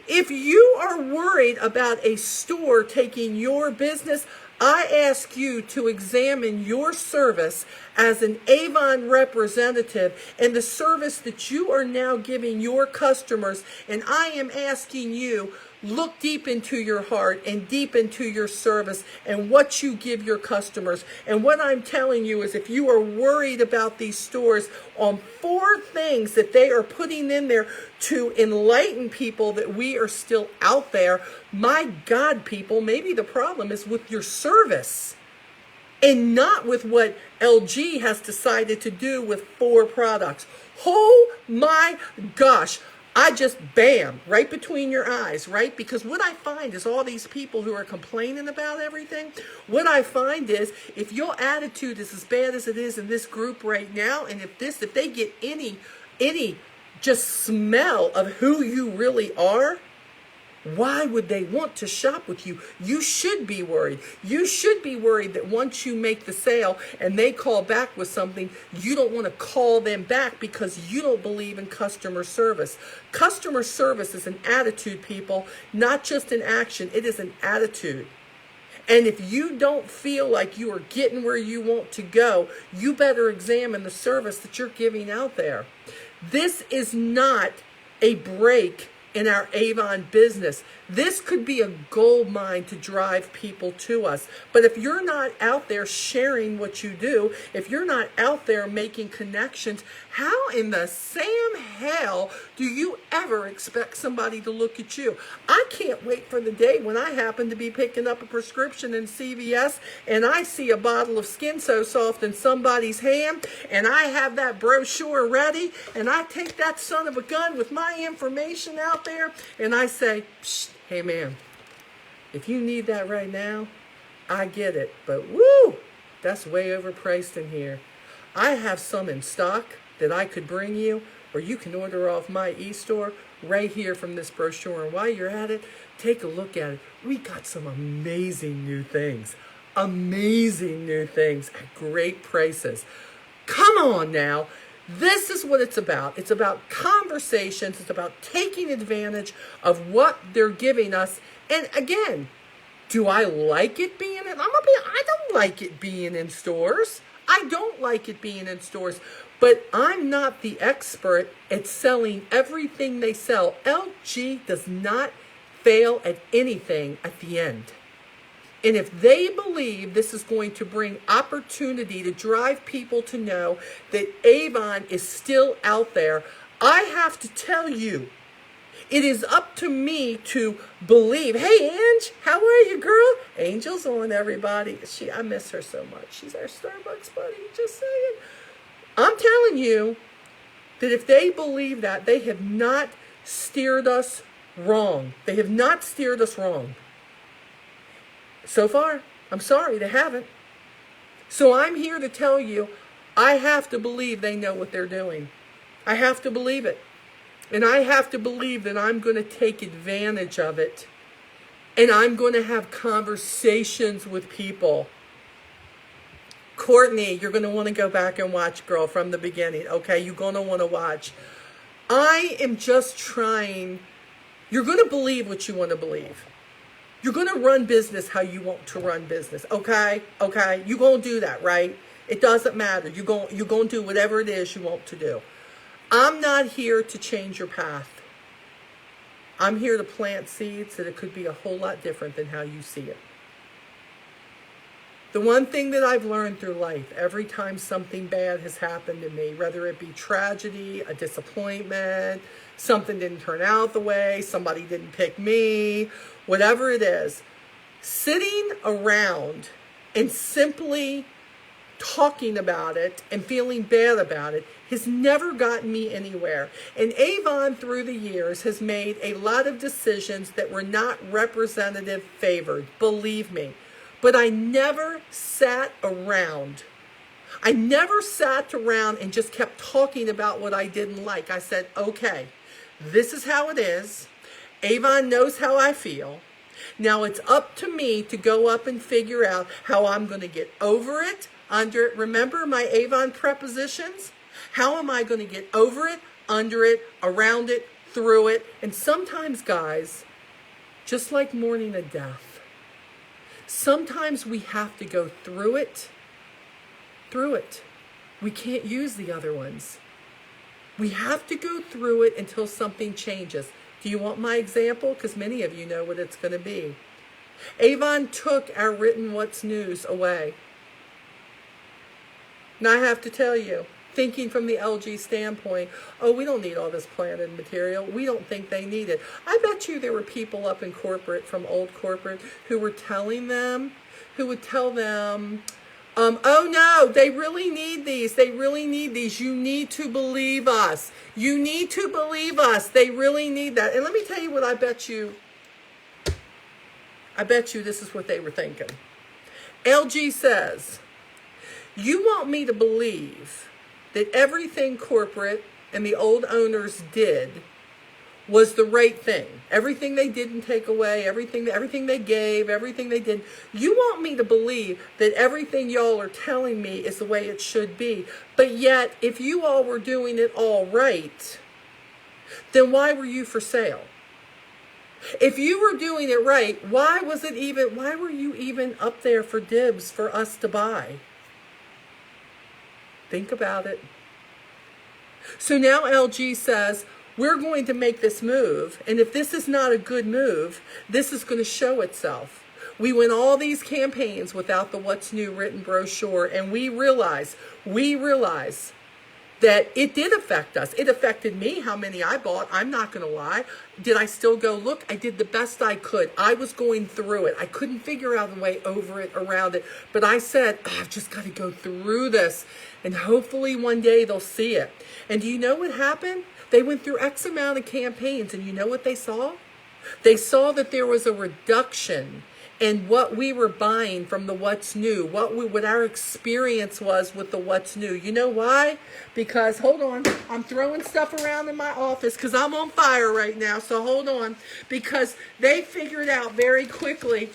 If you are worried about a store taking your business, I ask you to examine your service as an Avon representative and the service that you are now giving your customers. And I am asking you, look deep into your heart and deep into your service and what you give your customers. And what I'm telling you is, if you are worried about these stores on 4 things that they are putting in there to enlighten people that we are still out there, my God, people, maybe the problem is with your service and not with what LG has decided to do with 4 products. Oh my gosh. I just, bam, right between your eyes, right? Because what I find is all these people who are complaining about everything, what I find is if your attitude is as bad as it is in this group right now, and if they get any just smell of who you really are, why would they want to shop with you? You should be worried. You should be worried that once you make the sale and they call back with something, you don't want to call them back because you don't believe in customer service. Customer service is an attitude, people, not just an action. It is an attitude. And if you don't feel like you are getting where you want to go, you better examine the service that you're giving out there. This is not a break in our Avon business. This could be a gold mine to drive people to us. But if you're not out there sharing what you do, if you're not out there making connections, how in the Sam hell do you ever expect somebody to look at you? I can't wait for the day when I happen to be picking up a prescription in CVS and I see a bottle of Skin So Soft in somebody's hand and I have that brochure ready and I take that son of a gun with my information out there and I say, psst, hey man, if you need that right now, I get it. But woo, that's way overpriced in here. I have some in stock that I could bring you, or you can order off my e-store right here from this brochure. And while you're at it, take a look at it. We got some amazing new things. Amazing new things at great prices. Come on now. This is what it's about. It's about conversations. It's about taking advantage of what they're giving us. And again, do I like it being in? I don't like it being in stores. I don't like it being in stores. But I'm not the expert at selling everything they sell. LG does not fail at anything at the end. And if they believe this is going to bring opportunity to drive people to know that Avon is still out there, I have to tell you, it is up to me to believe. Hey, Ange, how are you, girl? Angel's on, everybody. I miss her so much. She's our Starbucks buddy, just saying. I'm telling you that if they believe that, they have not steered us wrong. They have not steered us wrong. So far, I'm sorry, they haven't. So I'm here to tell you, I have to believe they know what they're doing. I have to believe it. And I have to believe that I'm going to take advantage of it. And I'm going to have conversations with people. Courtney, you're going to want to go back and watch, girl, from the beginning. Okay, you're going to want to watch. I am just trying. You're going to believe what you want to believe. You're going to run business how you want to run business, okay? Okay? You're going to do that, right? It doesn't matter. You're going to do whatever it is you want to do. I'm not here to change your path. I'm here to plant seeds that it could be a whole lot different than how you see it. The one thing that I've learned through life, every time something bad has happened to me, whether it be tragedy, a disappointment, something didn't turn out the way, somebody didn't pick me, whatever it is, sitting around and simply talking about it and feeling bad about it has never gotten me anywhere. And Avon through the years has made a lot of decisions that were not representative favored, believe me. But I never sat around. I never sat around and just kept talking about what I didn't like. I said, okay, this is how it is. Avon knows how I feel. Now it's up to me to go up and figure out how I'm going to get over it, under it. Remember my Avon prepositions? How am I going to get over it, under it, around it, through it? And sometimes, guys, just like mourning a death, sometimes we have to go through it. We can't use the other ones. We have to go through it until something changes. Do you want my example? Because many of you know what it's going to be. Avon took our written What's News away. Now I have to tell you, thinking from the LG standpoint, oh, we don't need all this planted material. We don't think they need it. I bet you there were people up in corporate, from old corporate, who were telling them, who would tell them, Oh no, they really need these. They really need these. You need to believe us. You need to believe us. They really need that. And let me tell you what I bet you this is what they were thinking. LG says, you want me to believe that everything corporate and the old owners did was the right thing. Everything they didn't take away, everything they gave, everything they did. You want me to believe that everything y'all are telling me is the way it should be. But yet, if you all were doing it all right, then why were you for sale? If you were doing it right, why were you even up there for dibs for us to buy? Think about it. So now LG says, we're going to make this move, and if this is not a good move, this is going to show itself. We went all these campaigns without the What's New written brochure, and we realize that it did affect us. It affected me, how many I bought. I'm not going to lie. Did I still go look? I did the best I could. I was going through it. I couldn't figure out a way over it, around it. But I said, I've just got to go through this. And hopefully one day they'll see it. And do you know what happened? They went through X amount of campaigns. And you know what they saw? They saw that there was a reduction in what we were buying from the What's New, what our experience was with the What's New. You know why? Because, hold on, I'm throwing stuff around in my office because I'm on fire right now, so hold on. Because they figured out very quickly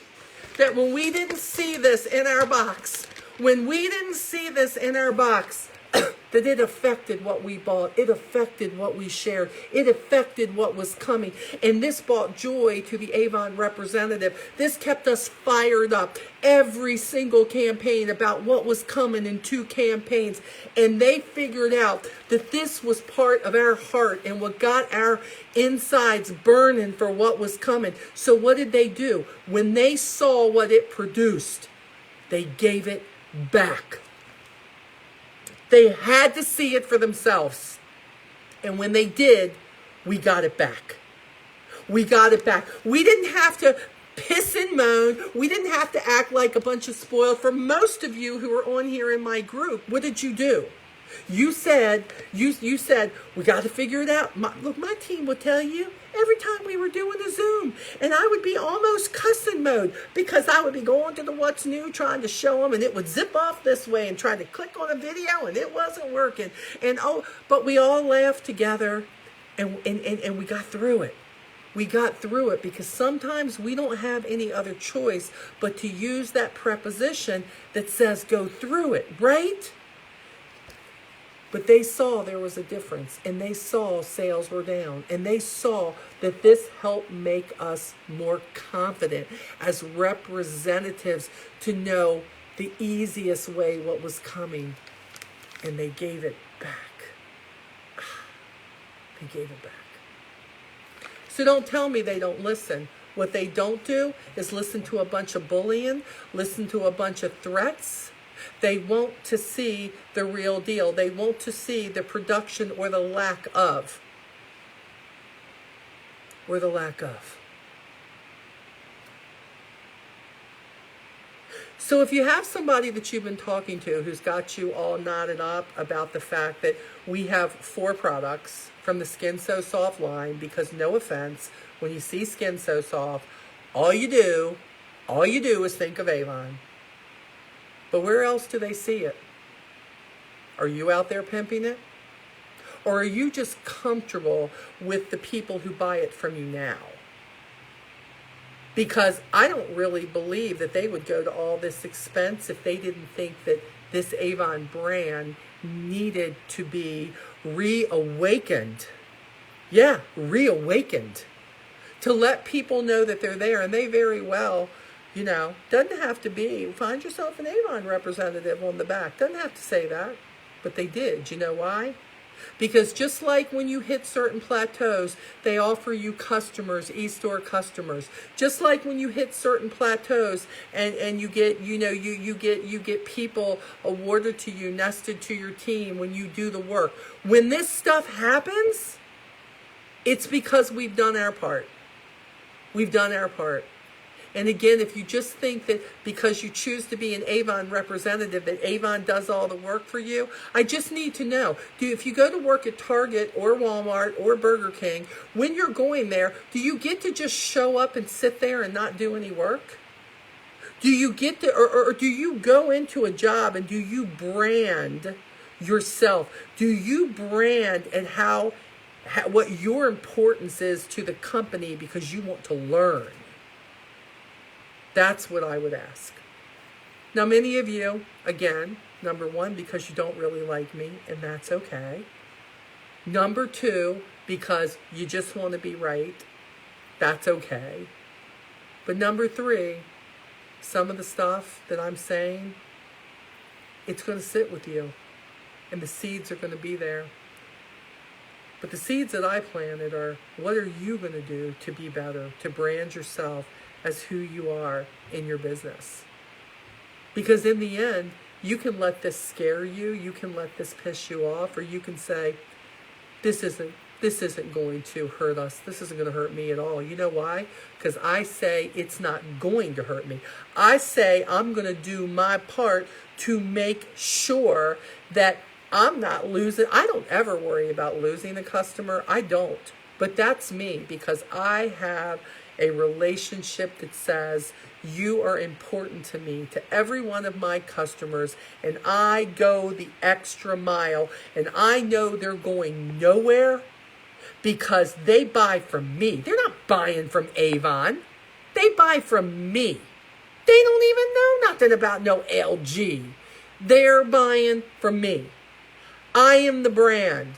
that when we didn't see this in our box, that it affected what we bought. It affected what we shared. It affected what was coming. And this brought joy to the Avon representative. This kept us fired up. Every single campaign about what was coming in 2 campaigns. And they figured out that this was part of our heart and what got our insides burning for what was coming. So what did they do? When they saw what it produced, they gave it back. They had to see it for themselves. And when they did, we got it back. We got it back. We didn't have to piss and moan. We didn't have to act like a bunch of spoiled. For most of you who are on here in my group, what did you do? You said, we got to figure it out. My team would tell you, every time we were doing a Zoom, and I would be almost cussing mode because I would be going to the What's New trying to show them, and it would zip off this way and trying to click on a video, and it wasn't working. But we all laughed together, and we got through it. We got through it because sometimes we don't have any other choice but to use that preposition that says go through it, right? But they saw there was a difference, and they saw sales were down, and they saw that this helped make us more confident as representatives to know the easiest way what was coming, and they gave it back. They gave it back. So don't tell me they don't listen. What they don't do is listen to a bunch of bullying, listen to a bunch of threats. They want to see the real deal. They want to see the production or the lack of. So if you have somebody that you've been talking to who's got you all knotted up about the fact that we have 4 products from the Skin So Soft line, because no offense, when you see Skin So Soft, all you do is think of Avon. But where else do they see it? Are you out there pimping it? Or are you just comfortable with the people who buy it from you now? Because I don't really believe that they would go to all this expense if they didn't think that this Avon brand needed to be reawakened. Yeah, reawakened. To let people know that they're there, and they very well, doesn't have to be, find yourself an Avon representative on the back. Doesn't have to say that, but they did. You know why? Because just like when you hit certain plateaus, they offer you customers, e-store customers. Just like when you hit certain plateaus and you get, you get people awarded to you, nested to your team when you do the work. When this stuff happens, it's because we've done our part. We've done our part. And again, if you just think that because you choose to be an Avon representative, that Avon does all the work for you, I just need to know, if you go to work at Target or Walmart or Burger King, when you're going there, do you get to just show up and sit there and not do any work? Do you get to, or do you go into a job and do you brand yourself? Do you brand and how what your importance is to the company because you want to learn? That's what I would ask. Now, many of you, again, number one, because you don't really like me, and that's okay. Number two, because you just want to be right. That's okay. But number three, some of the stuff that I'm saying, it's going to sit with you. And the seeds are going to be there. But the seeds that I planted are, what are you going to do to be better, to brand yourself as who you are in your business? Because in the end, you can let this scare you, you can let this piss you off, or you can say, this isn't going to hurt us. This isn't going to hurt me at all. You know why? Because I say it's not going to hurt me. I say I'm going to do my part to make sure that I'm not losing. I don't ever worry about losing a customer. I don't. But that's me, because I have a relationship that says you are important to me, to every one of my customers, and I go the extra mile, and I know they're going nowhere because they buy from me. They're not buying from Avon. They buy from me. They don't even know nothing about no LG. They're buying from me. I am the brand.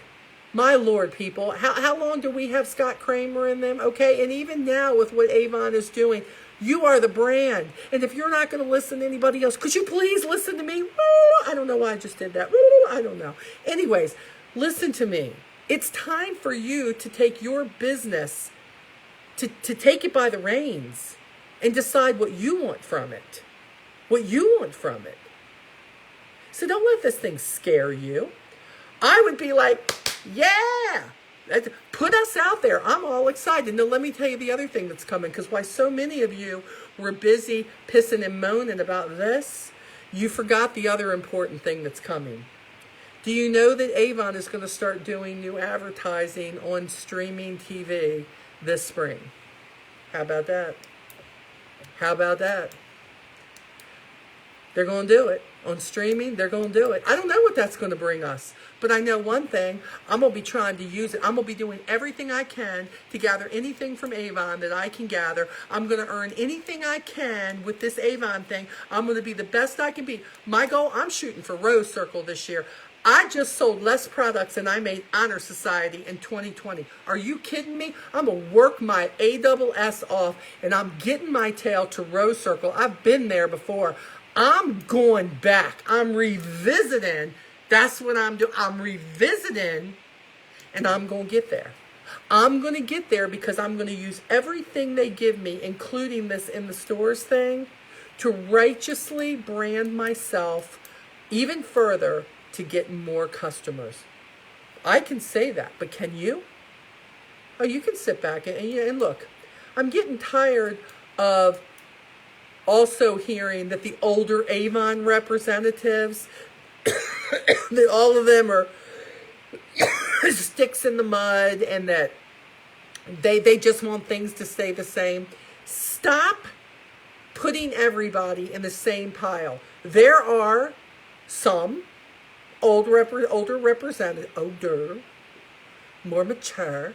My Lord, people, how long do we have Scott Kramer in them? Okay, and even now with what Avon is doing, you are the brand. And if you're not going to listen to anybody else, could you please listen to me? I don't know why I just did that. I don't know. Anyways, listen to me. It's time for you to take your business, to take it by the reins and decide what you want from it. What you want from it. So don't let this thing scare you. I would be like, yeah, put us out there. I'm all excited. Now, let me tell you the other thing that's coming, because why so many of you were busy pissing and moaning about this, you forgot the other important thing that's coming. Do you know that Avon is going to start doing new advertising on streaming TV this spring? How about that? How about that? They're going to do it. On streaming, they're going to do it. I don't know what that's going to bring us. But I know one thing, I'm going to be trying to use it. I'm going to be doing everything I can to gather anything from Avon that I can gather. I'm going to earn anything I can with this Avon thing. I'm going to be the best I can be. My goal, I'm shooting for Rose Circle this year. I just sold less products than I made Honor Society in 2020. Are you kidding me? I'm going to work my ASS off, and I'm getting my tail to Rose Circle. I've been there before. I'm going back. I'm revisiting. That's what I'm doing. I'm revisiting, and I'm going to get there. I'm going to get there because I'm going to use everything they give me, including this in the stores thing, to righteously brand myself even further to get more customers. I can say that, but can you? Oh, you can sit back and look. I'm getting tired of also hearing that the older Avon representatives, that all of them are sticks in the mud, and that they just want things to stay the same. Stop putting everybody in the same pile. There are some older, more mature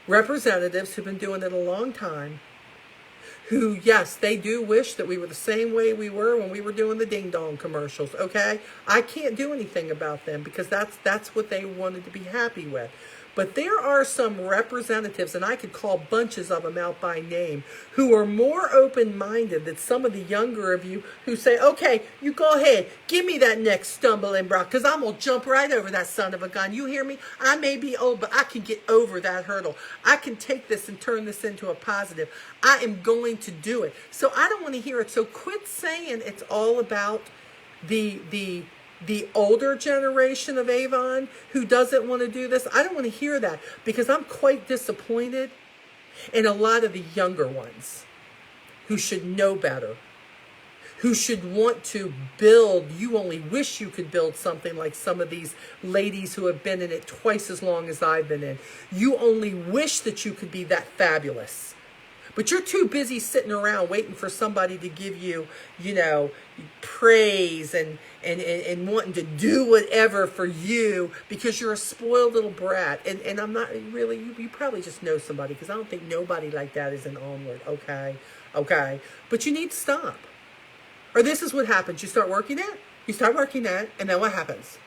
representatives who've been doing it a long time, who, yes, they do wish that we were the same way we were when we were doing the Ding Dong commercials, okay? I can't do anything about them because that's what they wanted to be happy with. But there are some representatives, and I could call bunches of them out by name, who are more open-minded than some of the younger of you who say, okay, you go ahead, give me that next stumbling block, because I'm going to jump right over that son of a gun. You hear me? I may be old, but I can get over that hurdle. I can take this and turn this into a positive. I am going to do it. So I don't want to hear it. So quit saying it's all about the older generation of Avon who doesn't want to do this. I don't want to hear that, because I'm quite disappointed in a lot of the younger ones who should know better, who should want to build. You only wish you could build something like some of these ladies who have been in it twice as long as I've been in. You only wish that you could be that fabulous. But you're too busy sitting around waiting for somebody to give you, praise and wanting to do whatever for you because you're a spoiled little brat. And I'm not really, you probably just know somebody, because I don't think nobody like that is an onward, okay? But you need to stop. Or this is what happens. You start working it, and then what happens?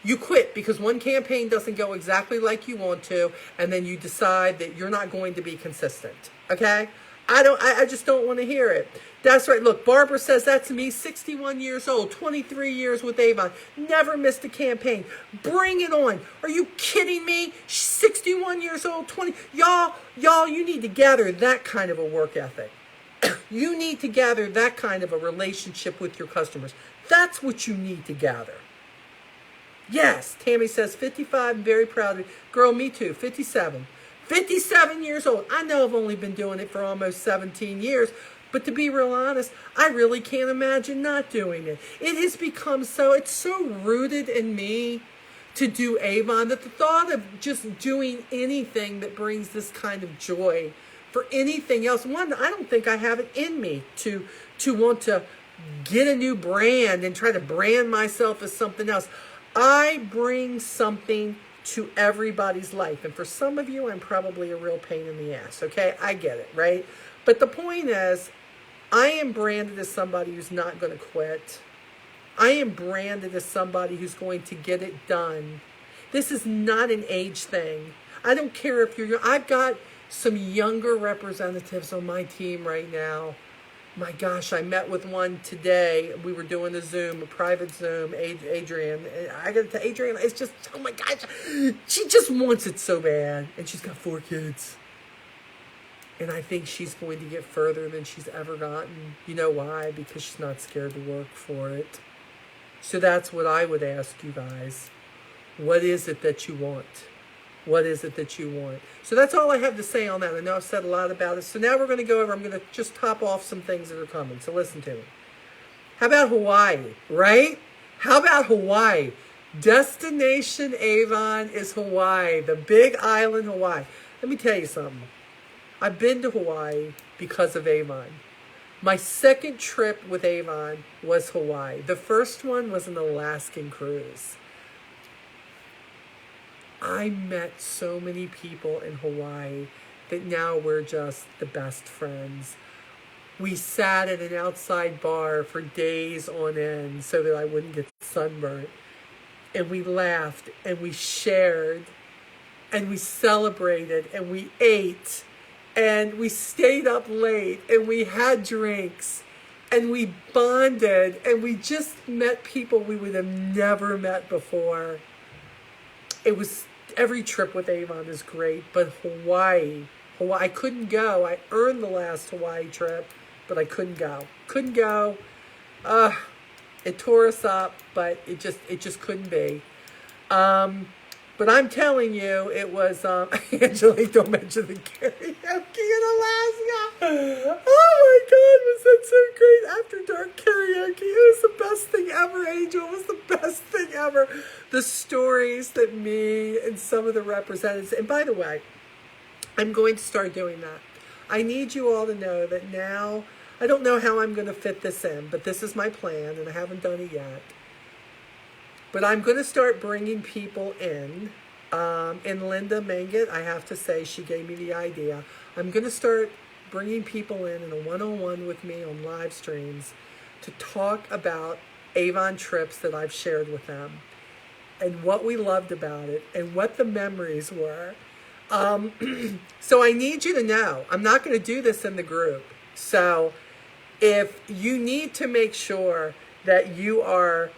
You quit because one campaign doesn't go exactly like you want to, and then you decide that you're not going to be consistent. Okay? I just don't want to hear it. That's right. Look, Barbara says that to me, 61 years old, 23 years with Avon, never missed a campaign. Bring it on. Are you kidding me? 61 years old, y'all, you need to gather that kind of a work ethic. You need to gather that kind of a relationship with your customers. That's what you need to gather. Yes, Tammy says 55, I'm very proud of you. Girl, me too, 57. 57 years old. I know I've only been doing it for almost 17 years, but to be real honest, I really can't imagine not doing it. It has become it's so rooted in me to do Avon that the thought of just doing anything that brings this kind of joy for anything else, one, I don't think I have it in me to want to get a new brand and try to brand myself as something else. I bring something to everybody's life. And for some of you, I'm probably a real pain in the ass, okay? I get it, right? But the point is, I am branded as somebody who's not going to quit. I am branded as somebody who's going to get it done. This is not an age thing. I don't care if you're young. I've got some younger representatives on my team right now. My gosh, I met with one today. We were doing a private Zoom, Adrian. I got to tell Adrian, it's just, oh my gosh, she just wants it so bad. And she's got 4 kids. And I think she's going to get further than she's ever gotten. You know why? Because she's not scared to work for it. So that's what I would ask you guys. What is it that you want? What is it that you want? So that's all I have to say on that. I know I've said a lot about it. So now we're going to go over, I'm going to just top off some things that are coming. So listen to me. How about Hawaii, right? How about Hawaii? Destination Avon is Hawaii, the big island Hawaii. Let me tell you something. I've been to Hawaii because of Avon. My second trip with Avon was Hawaii. The first one was an Alaskan cruise. I met so many people in Hawaii that now we're just the best friends. We sat at an outside bar for days on end so that I wouldn't get sunburned. And we laughed and we shared and we celebrated and we ate and we stayed up late and we had drinks and we bonded and we just met people we would have never met before. It was, every trip with Avon is great, but Hawaii, I couldn't go. I earned the last Hawaii trip, but I couldn't go. It tore us up, but it just couldn't be. But I'm telling you, it was, Angelique, don't mention the karaoke in Alaska. Oh my God, was that so great? After dark karaoke, it was the best thing ever, Angel. It was the best thing ever. The stories that me and some of the representatives, and by the way, I'm going to start doing that. I need you all to know that now, I don't know how I'm going to fit this in, but this is my plan, and I haven't done it yet. But I'm going to start bringing people in. And Linda Mangett, I have to say, she gave me the idea. I'm going to start bringing people in a one-on-one with me on live streams to talk about Avon trips that I've shared with them and what we loved about it and what the memories were. So I need you to know, I'm not going to do this in the group. So if you need to make sure that you are,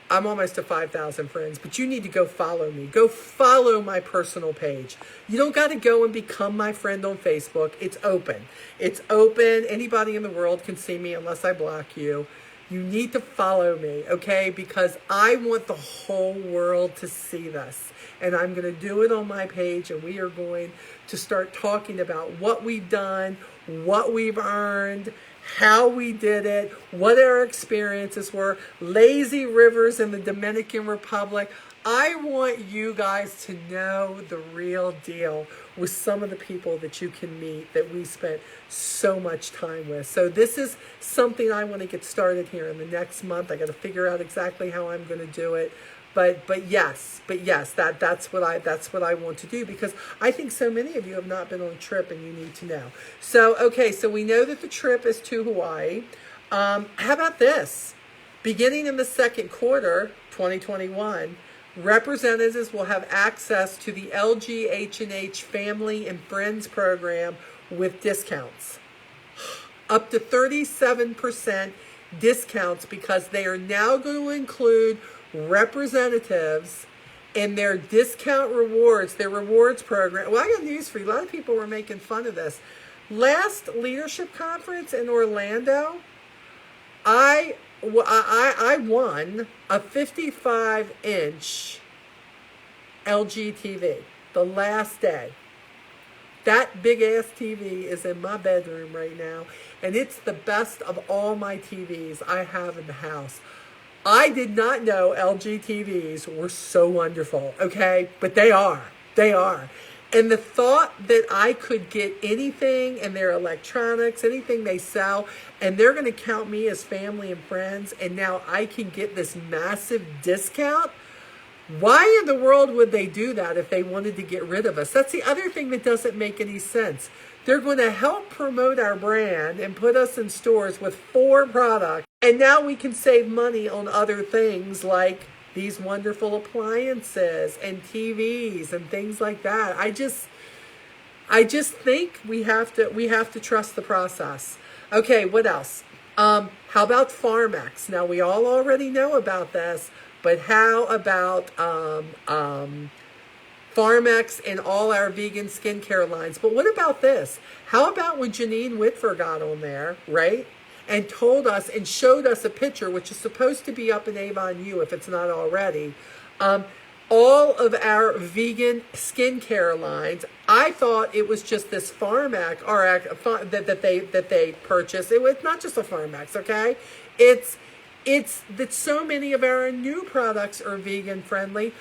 I'm almost to 5,000 friends, but you need to go follow me. Go follow my personal page. You don't got to go and become my friend on Facebook. It's open. It's open. Anybody in the world can see me unless I block you. You need to follow me, okay? Because I want the whole world to see this. And I'm going to do it on my page, and we are going to start talking about what we've done, what we've earned, how we did it, what our experiences were, lazy rivers in the Dominican Republic. I want you guys to know the real deal with some of the people that you can meet that we spent so much time with. So this is something I want to get started here in the next month. I got to figure out exactly how I'm going to do it. But yes, that's what I want to do, because I think so many of you have not been on a trip and you need to know. So okay, so we know that the trip is to Hawaii. How about this? Beginning in the second quarter, 2021, representatives will have access to the LGH&H Family and Friends program with discounts. Up to 37% discounts, because they are now going to include representatives in their discount rewards, their rewards program. Well, I got news for you. A lot of people were making fun of this. Last leadership conference in Orlando, I won a 55-inch LG TV the last day. That big-ass TV is in my bedroom right now, and it's the best of all my TVs I have in the house. I did not know LG TVs were so wonderful, okay? But they are. They are. And the thought that I could get anything in their electronics, anything they sell, and they're going to count me as family and friends, and now I can get this massive discount. Why in the world would they do that if they wanted to get rid of us? That's the other thing that doesn't make any sense. They're going to help promote our brand and put us in stores with 4 products. And now we can save money on other things like these wonderful appliances and TVs and things like that. I just think we have to trust the process. Okay, what else? How about Pharmex? Now we all already know about this, but how about Pharmex and all our vegan skincare lines? But what about this? How about when Janine Whitford got on there, right? And told us and showed us a picture, which is supposed to be up in Avon U if it's not already, all of our vegan skincare lines. I thought it was just this Pharmex that they purchased. It was not just a Pharmex, okay? It's that so many of our new products are vegan friendly.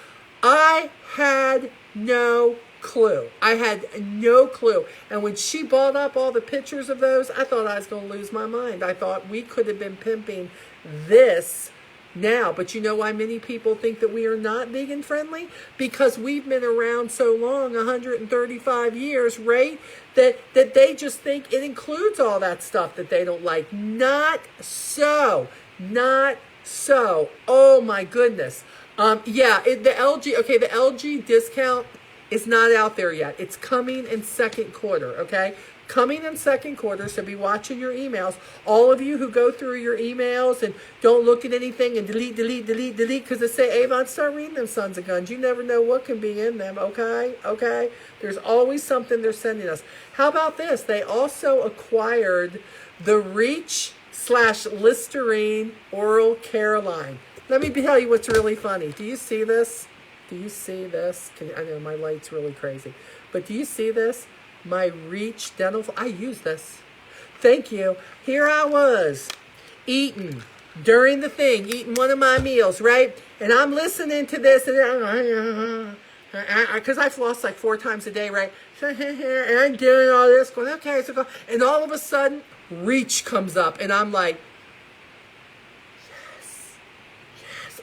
I had no clue. I had no clue. And when she brought up all the pictures of those, I thought I was going to lose my mind. I thought we could have been pimping this now. But you know why many people think that we are not vegan friendly? Because we've been around so long, 135 years, right? That they just think it includes all that stuff that they don't like. Not so. Not so. Oh my goodness. The LG discount is not out there yet. It's coming in second quarter, okay? Coming in second quarter, so be watching your emails. All of you who go through your emails and don't look at anything and delete, because they say, Avon, start reading them sons of guns. You never know what can be in them, okay? Okay? There's always something they're sending us. How about this? They also acquired the Reach/Listerine oral care line. Let me tell you what's really funny. Do you see this? Do you see this? I know my light's really crazy. But do you see this? My Reach dental... I use this. Thank you. Here I was, eating during the thing, eating one of my meals, right? And I'm listening to this, and because I floss like 4 times a day, right? And I'm doing all this, going, okay, so go. And all of a sudden, Reach comes up, and I'm like,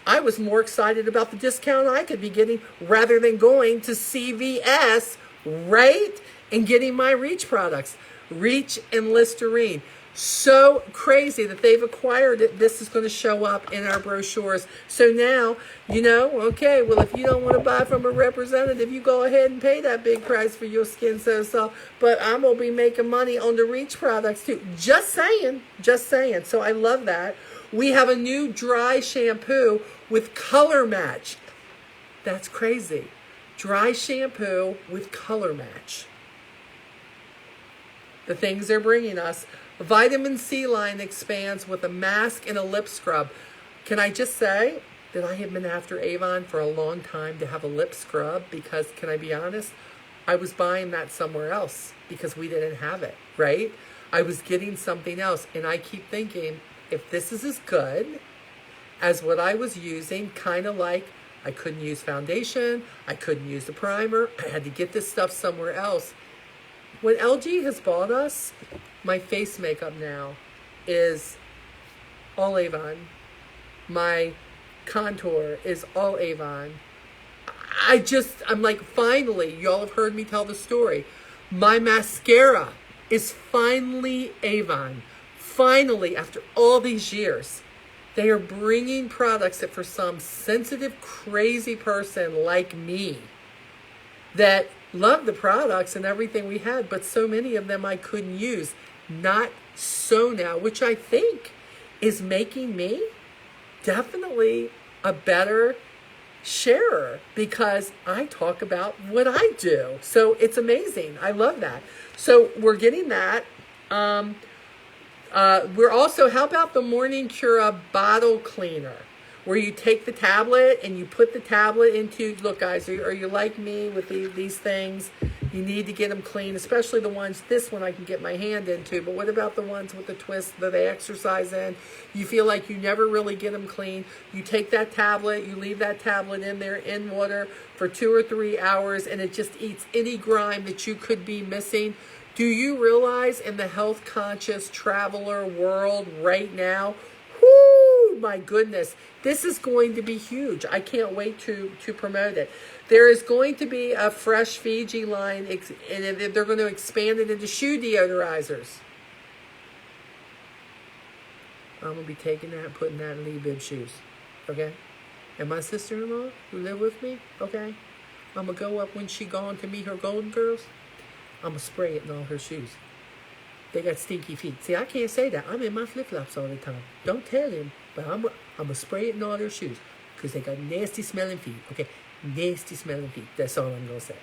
I was more excited about the discount I could be getting rather than going to CVS, right? And getting my Reach products. Reach and Listerine. So crazy that they've acquired it. This is going to show up in our brochures. So now, okay, well, if you don't want to buy from a representative, you go ahead and pay that big price for your skin so. But I'm going to be making money on the Reach products too. Just saying. So I love that. We have a new dry shampoo with color match. That's crazy. Dry shampoo with color match. The things they're bringing us. Vitamin C line expands with a mask and a lip scrub. Can I just say that I have been after Avon for a long time to have a lip scrub because, can I be honest, I was buying that somewhere else because we didn't have it, right? I was getting something else, and I keep thinking, if this is as good as what I was using, kind of like I couldn't use foundation, I couldn't use the primer, I had to get this stuff somewhere else. What LG has bought us, my face makeup now is all Avon. My contour is all Avon. I'm like, finally, y'all have heard me tell the story. My mascara is finally Avon. Finally, after all these years, they are bringing products that for some sensitive, crazy person like me that loved the products and everything we had, but so many of them I couldn't use. Not so now, which I think is making me definitely a better sharer because I talk about what I do. So it's amazing. I love that. So we're getting that. We're also, how about the Morning Cura bottle cleaner, where you take the tablet and you put the tablet into, look guys, are you like me with these things? You need to get them clean, especially the ones, this one I can get my hand into, but what about the ones with the twist that they exercise in? You feel like you never really get them clean. You take that tablet, you leave that tablet in there in water for 2 or 3 hours, and it just eats any grime that you could be missing. Do you realize in the health conscious traveler world right now, whoo, my goodness, this is going to be huge. I can't wait to promote it. There is going to be a fresh Fiji line, and they're going to expand it into shoe deodorizers. I'm going to be taking that and putting that in Lee Bibb shoes, okay? And my sister-in-law, who live with me, okay? I'm going to go up when she gone to meet her Golden Girls. I'm going to spray it in all her shoes. They got stinky feet. See, I can't say that. I'm in my flip-flops all the time. Don't tell him, but I'm going to spray it in all their shoes because they got nasty smelling feet, okay? Nasty smelling feet. That's all I'm going to say.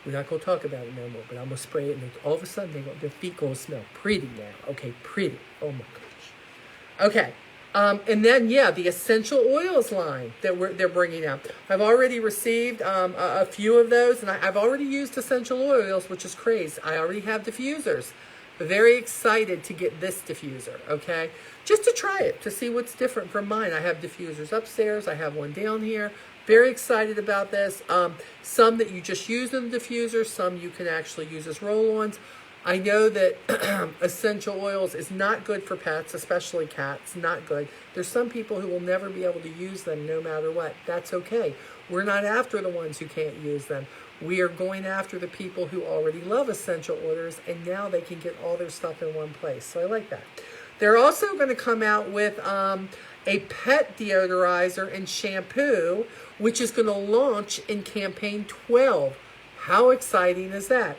We're not going to talk about it no more, but I'm going to spray it, and all of a sudden, their feet going to smell pretty now. Okay, pretty. Oh, my gosh. Okay. And then, yeah, the essential oils line that they're bringing out. I've already received a few of those, and I've already used essential oils, which is crazy. I already have diffusers. Very excited to get this diffuser, okay? Just to try it, to see what's different from mine. I have diffusers upstairs. I have one down here. Very excited about this. Some that you just use in the diffuser. Some you can actually use as roll-ons. I know that essential oils is not good for pets, especially cats. Not good. There's some people who will never be able to use them no matter what. That's okay. We're not after the ones who can't use them. We are going after the people who already love essential oils, and now they can get all their stuff in one place. So I like that. They're also going to come out with a pet deodorizer and shampoo, which is going to launch in campaign 12. How exciting is that?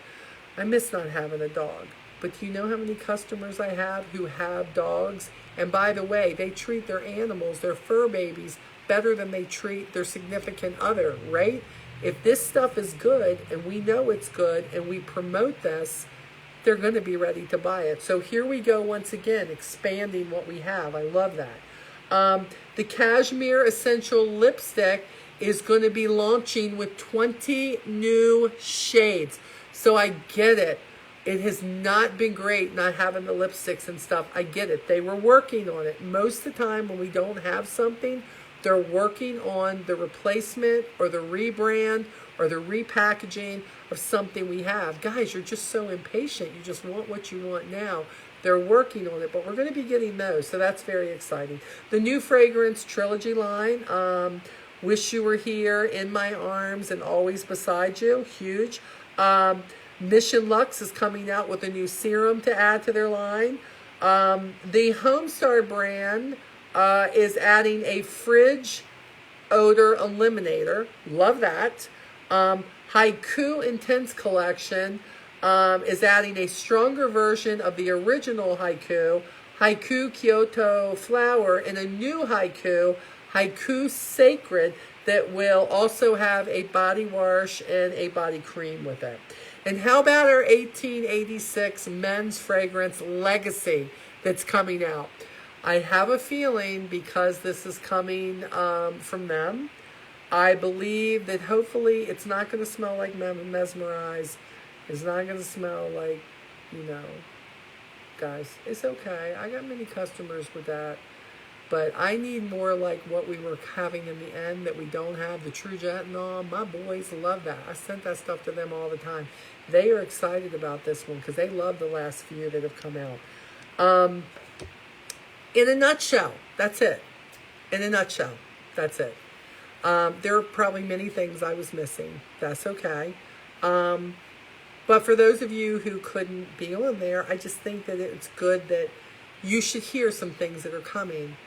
I miss not having a dog. But do you know how many customers I have who have dogs? And by the way, they treat their animals, their fur babies, better than they treat their significant other, right? If this stuff is good, and we know it's good, and we promote this, they're going to be ready to buy it. So here we go once again, expanding what we have. I love that. The Cashmere Essential Lipstick is going to be launching with 20 new shades. So I get it. It has not been great not having the lipsticks and stuff. I get it. They were working on it. Most of the time when we don't have something, they're working on the replacement or the rebrand or the repackaging of something we have. Guys, you're just so impatient. You just want what you want now. They're working on it, but we're going to be getting those. So that's very exciting. The new fragrance trilogy line, Wish You Were Here, In My Arms, and Always Beside You. Huge. Mission Luxe is coming out with a new serum to add to their line. The Homestar brand is adding a fridge odor eliminator. Love that. Haiku Intense Collection is adding a stronger version of the original Haiku, Haiku Kyoto Flower, and a new Haiku, Haiku Sacred, that will also have a body wash and a body cream with it. And how about our 1886 men's fragrance Legacy that's coming out? I have a feeling because this is coming from them, I believe that hopefully it's not going to smell like Mesmerize. It's not going to smell like, guys, it's okay. I got many customers with that. But I need more like what we were having in the end that we don't have, the True Retinol. My boys love that. I sent that stuff to them all the time. They are excited about this one because they love the last few that have come out. In a nutshell, that's it. In a nutshell, that's it. There are probably many things I was missing. That's okay. But for those of you who couldn't be on there, I just think that it's good that you should hear some things that are coming.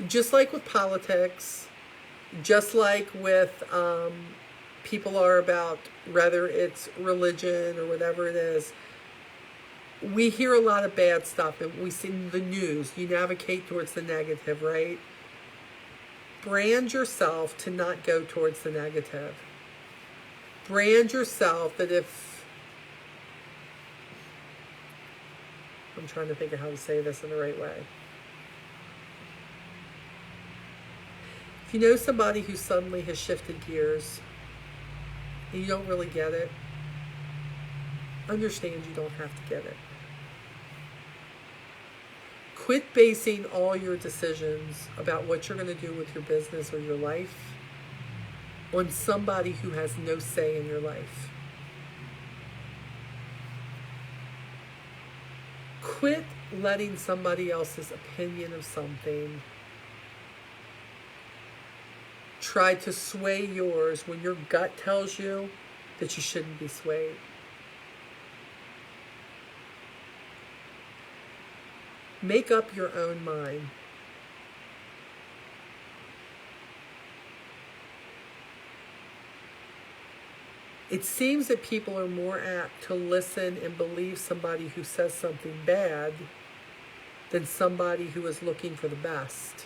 Just like with politics, just like with people are about, whether it's religion or whatever it is, we hear a lot of bad stuff and we see the news. You navigate towards the negative, right? Brand yourself to not go towards the negative. Brand yourself that if, I'm trying to think of how to say this in the right way. If you know somebody who suddenly has shifted gears and you don't really get it, understand you don't have to get it. Quit basing all your decisions about what you're going to do with your business or your life on somebody who has no say in your life. Quit letting somebody else's opinion of something try to sway yours when your gut tells you that you shouldn't be swayed. Make up your own mind. It seems that people are more apt to listen and believe somebody who says something bad than somebody who is looking for the best.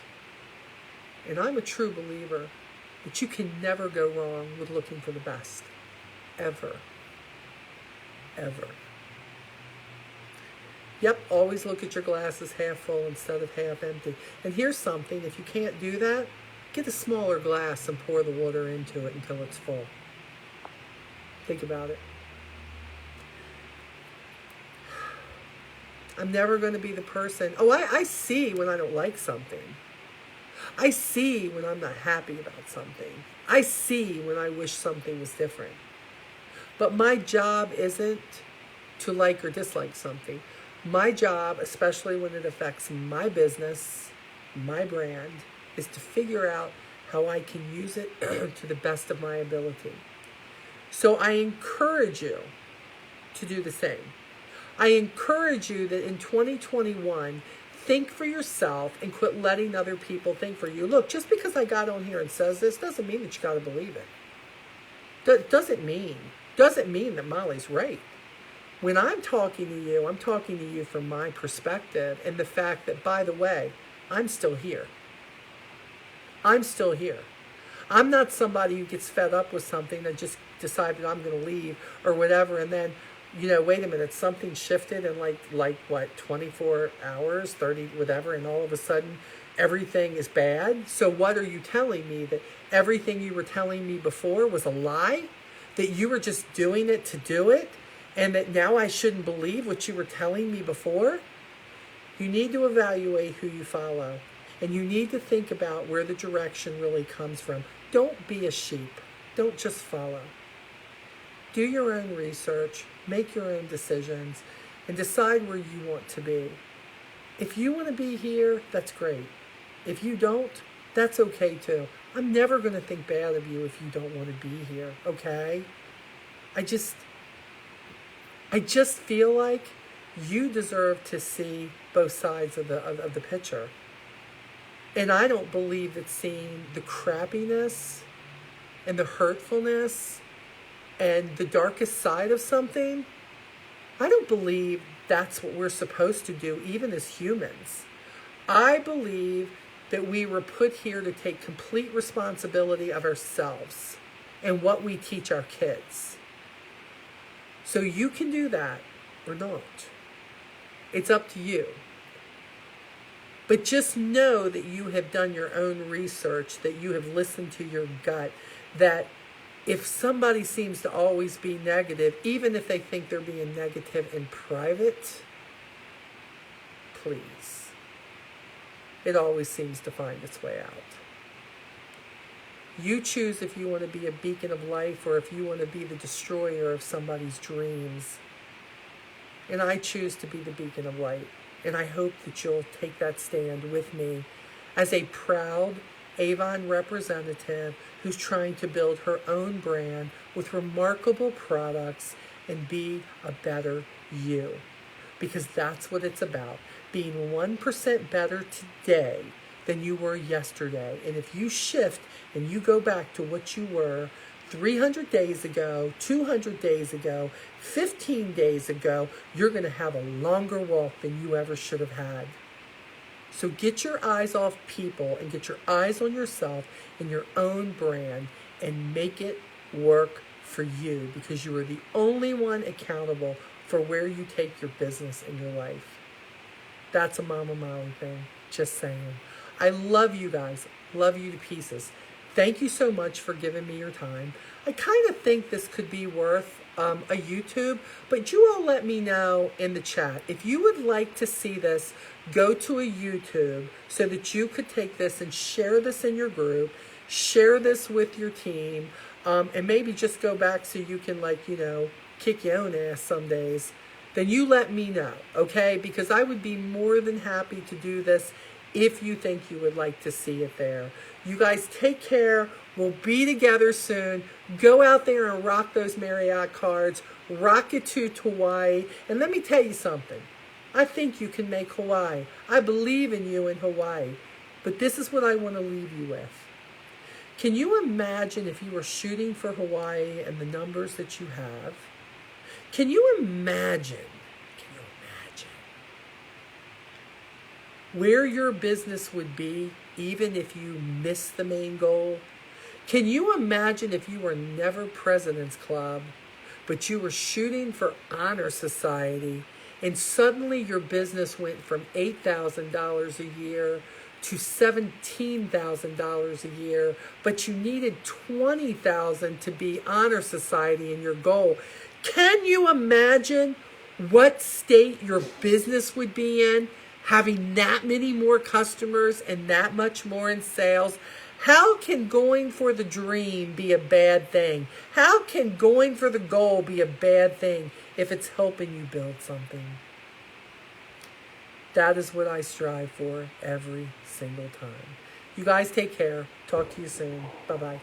And I'm a true believer that you can never go wrong with looking for the best. Ever. Ever. Yep, always look at your glasses half full instead of half empty. And here's something, if you can't do that, get a smaller glass and pour the water into it until it's full. Think about it. I'm never going to be the person, I see when I don't like something. I see when I'm not happy about something. I see when I wish something was different. But my job isn't to like or dislike something. My job, especially when it affects my business, my brand, is to figure out how I can use it to the best of my ability. So I encourage you to do the same. I encourage you that in 2021, think for yourself and quit letting other people think for you. Look, just because I got on here and says this doesn't mean that you got to believe it. Doesn't mean that Molly's right. When I'm talking to you from my perspective and the fact that, by the way, I'm still here. I'm still here. I'm not somebody who gets fed up with something and just decided I'm going to leave or whatever, and then, wait a minute, something shifted in like what, 24 hours, 30, whatever, and all of a sudden everything is bad. So what are you telling me? That everything you were telling me before was a lie? That you were just doing it to do it? And that now I shouldn't believe what you were telling me before? You need to evaluate who you follow. And you need to think about where the direction really comes from. Don't be a sheep. Don't just follow. Do your own research. Make your own decisions. And decide where you want to be. If you want to be here, that's great. If you don't, that's okay too. I'm never going to think bad of you if you don't want to be here, okay? I just feel like you deserve to see both sides of the picture. And I don't believe that seeing the crappiness and the hurtfulness and the darkest side of something, I don't believe that's what we're supposed to do, even as humans. I believe that we were put here to take complete responsibility of ourselves and what we teach our kids. So you can do that or not. It's up to you. But just know that you have done your own research, that you have listened to your gut, that if somebody seems to always be negative, even if they think they're being negative in private, please. It always seems to find its way out. You choose if you want to be a beacon of life or if you want to be the destroyer of somebody's dreams. And I choose to be the beacon of light. And I hope that you'll take that stand with me as a proud Avon representative who's trying to build her own brand with remarkable products and be a better you. Because that's what it's about. Being 1% better today than you were yesterday. And if you shift and you go back to what you were 300 days ago, 200 days ago, 15 days ago, you're going to have a longer walk than you ever should have had. So get your eyes off people and get your eyes on yourself and your own brand and make it work for you, because you are the only one accountable for where you take your business and your life. That's a Mama Molly thing. Just saying. I love you guys. Love you to pieces. Thank you so much for giving me your time. I kind of think this could be worth a YouTube, but you all let me know in the chat. If you would like to see this, go to a YouTube so that you could take this and share this in your group, share this with your team, and maybe just go back so you can, like, you know, kick your own ass some days. Then you let me know, okay? Because I would be more than happy to do this if you think you would like to see it there. You guys take care. We'll be together soon. Go out there and rock those Marriott cards. Rock it to Hawaii. And let me tell you something. I think you can make Hawaii. I believe in you in Hawaii. But this is what I want to leave you with. Can you imagine if you were shooting for Hawaii and the numbers that you have? Can you imagine where your business would be even if you missed the main goal? Can you imagine if you were never President's Club, but you were shooting for Honor Society, and suddenly your business went from $8,000 a year to $17,000 a year, but you needed $20,000 to be Honor Society in your goal? Can you imagine what state your business would be in, having that many more customers and that much more in sales? How can going for the dream be a bad thing? How can going for the goal be a bad thing if it's helping you build something? That is what I strive for every single time. You guys take care. Talk to you soon. Bye-bye.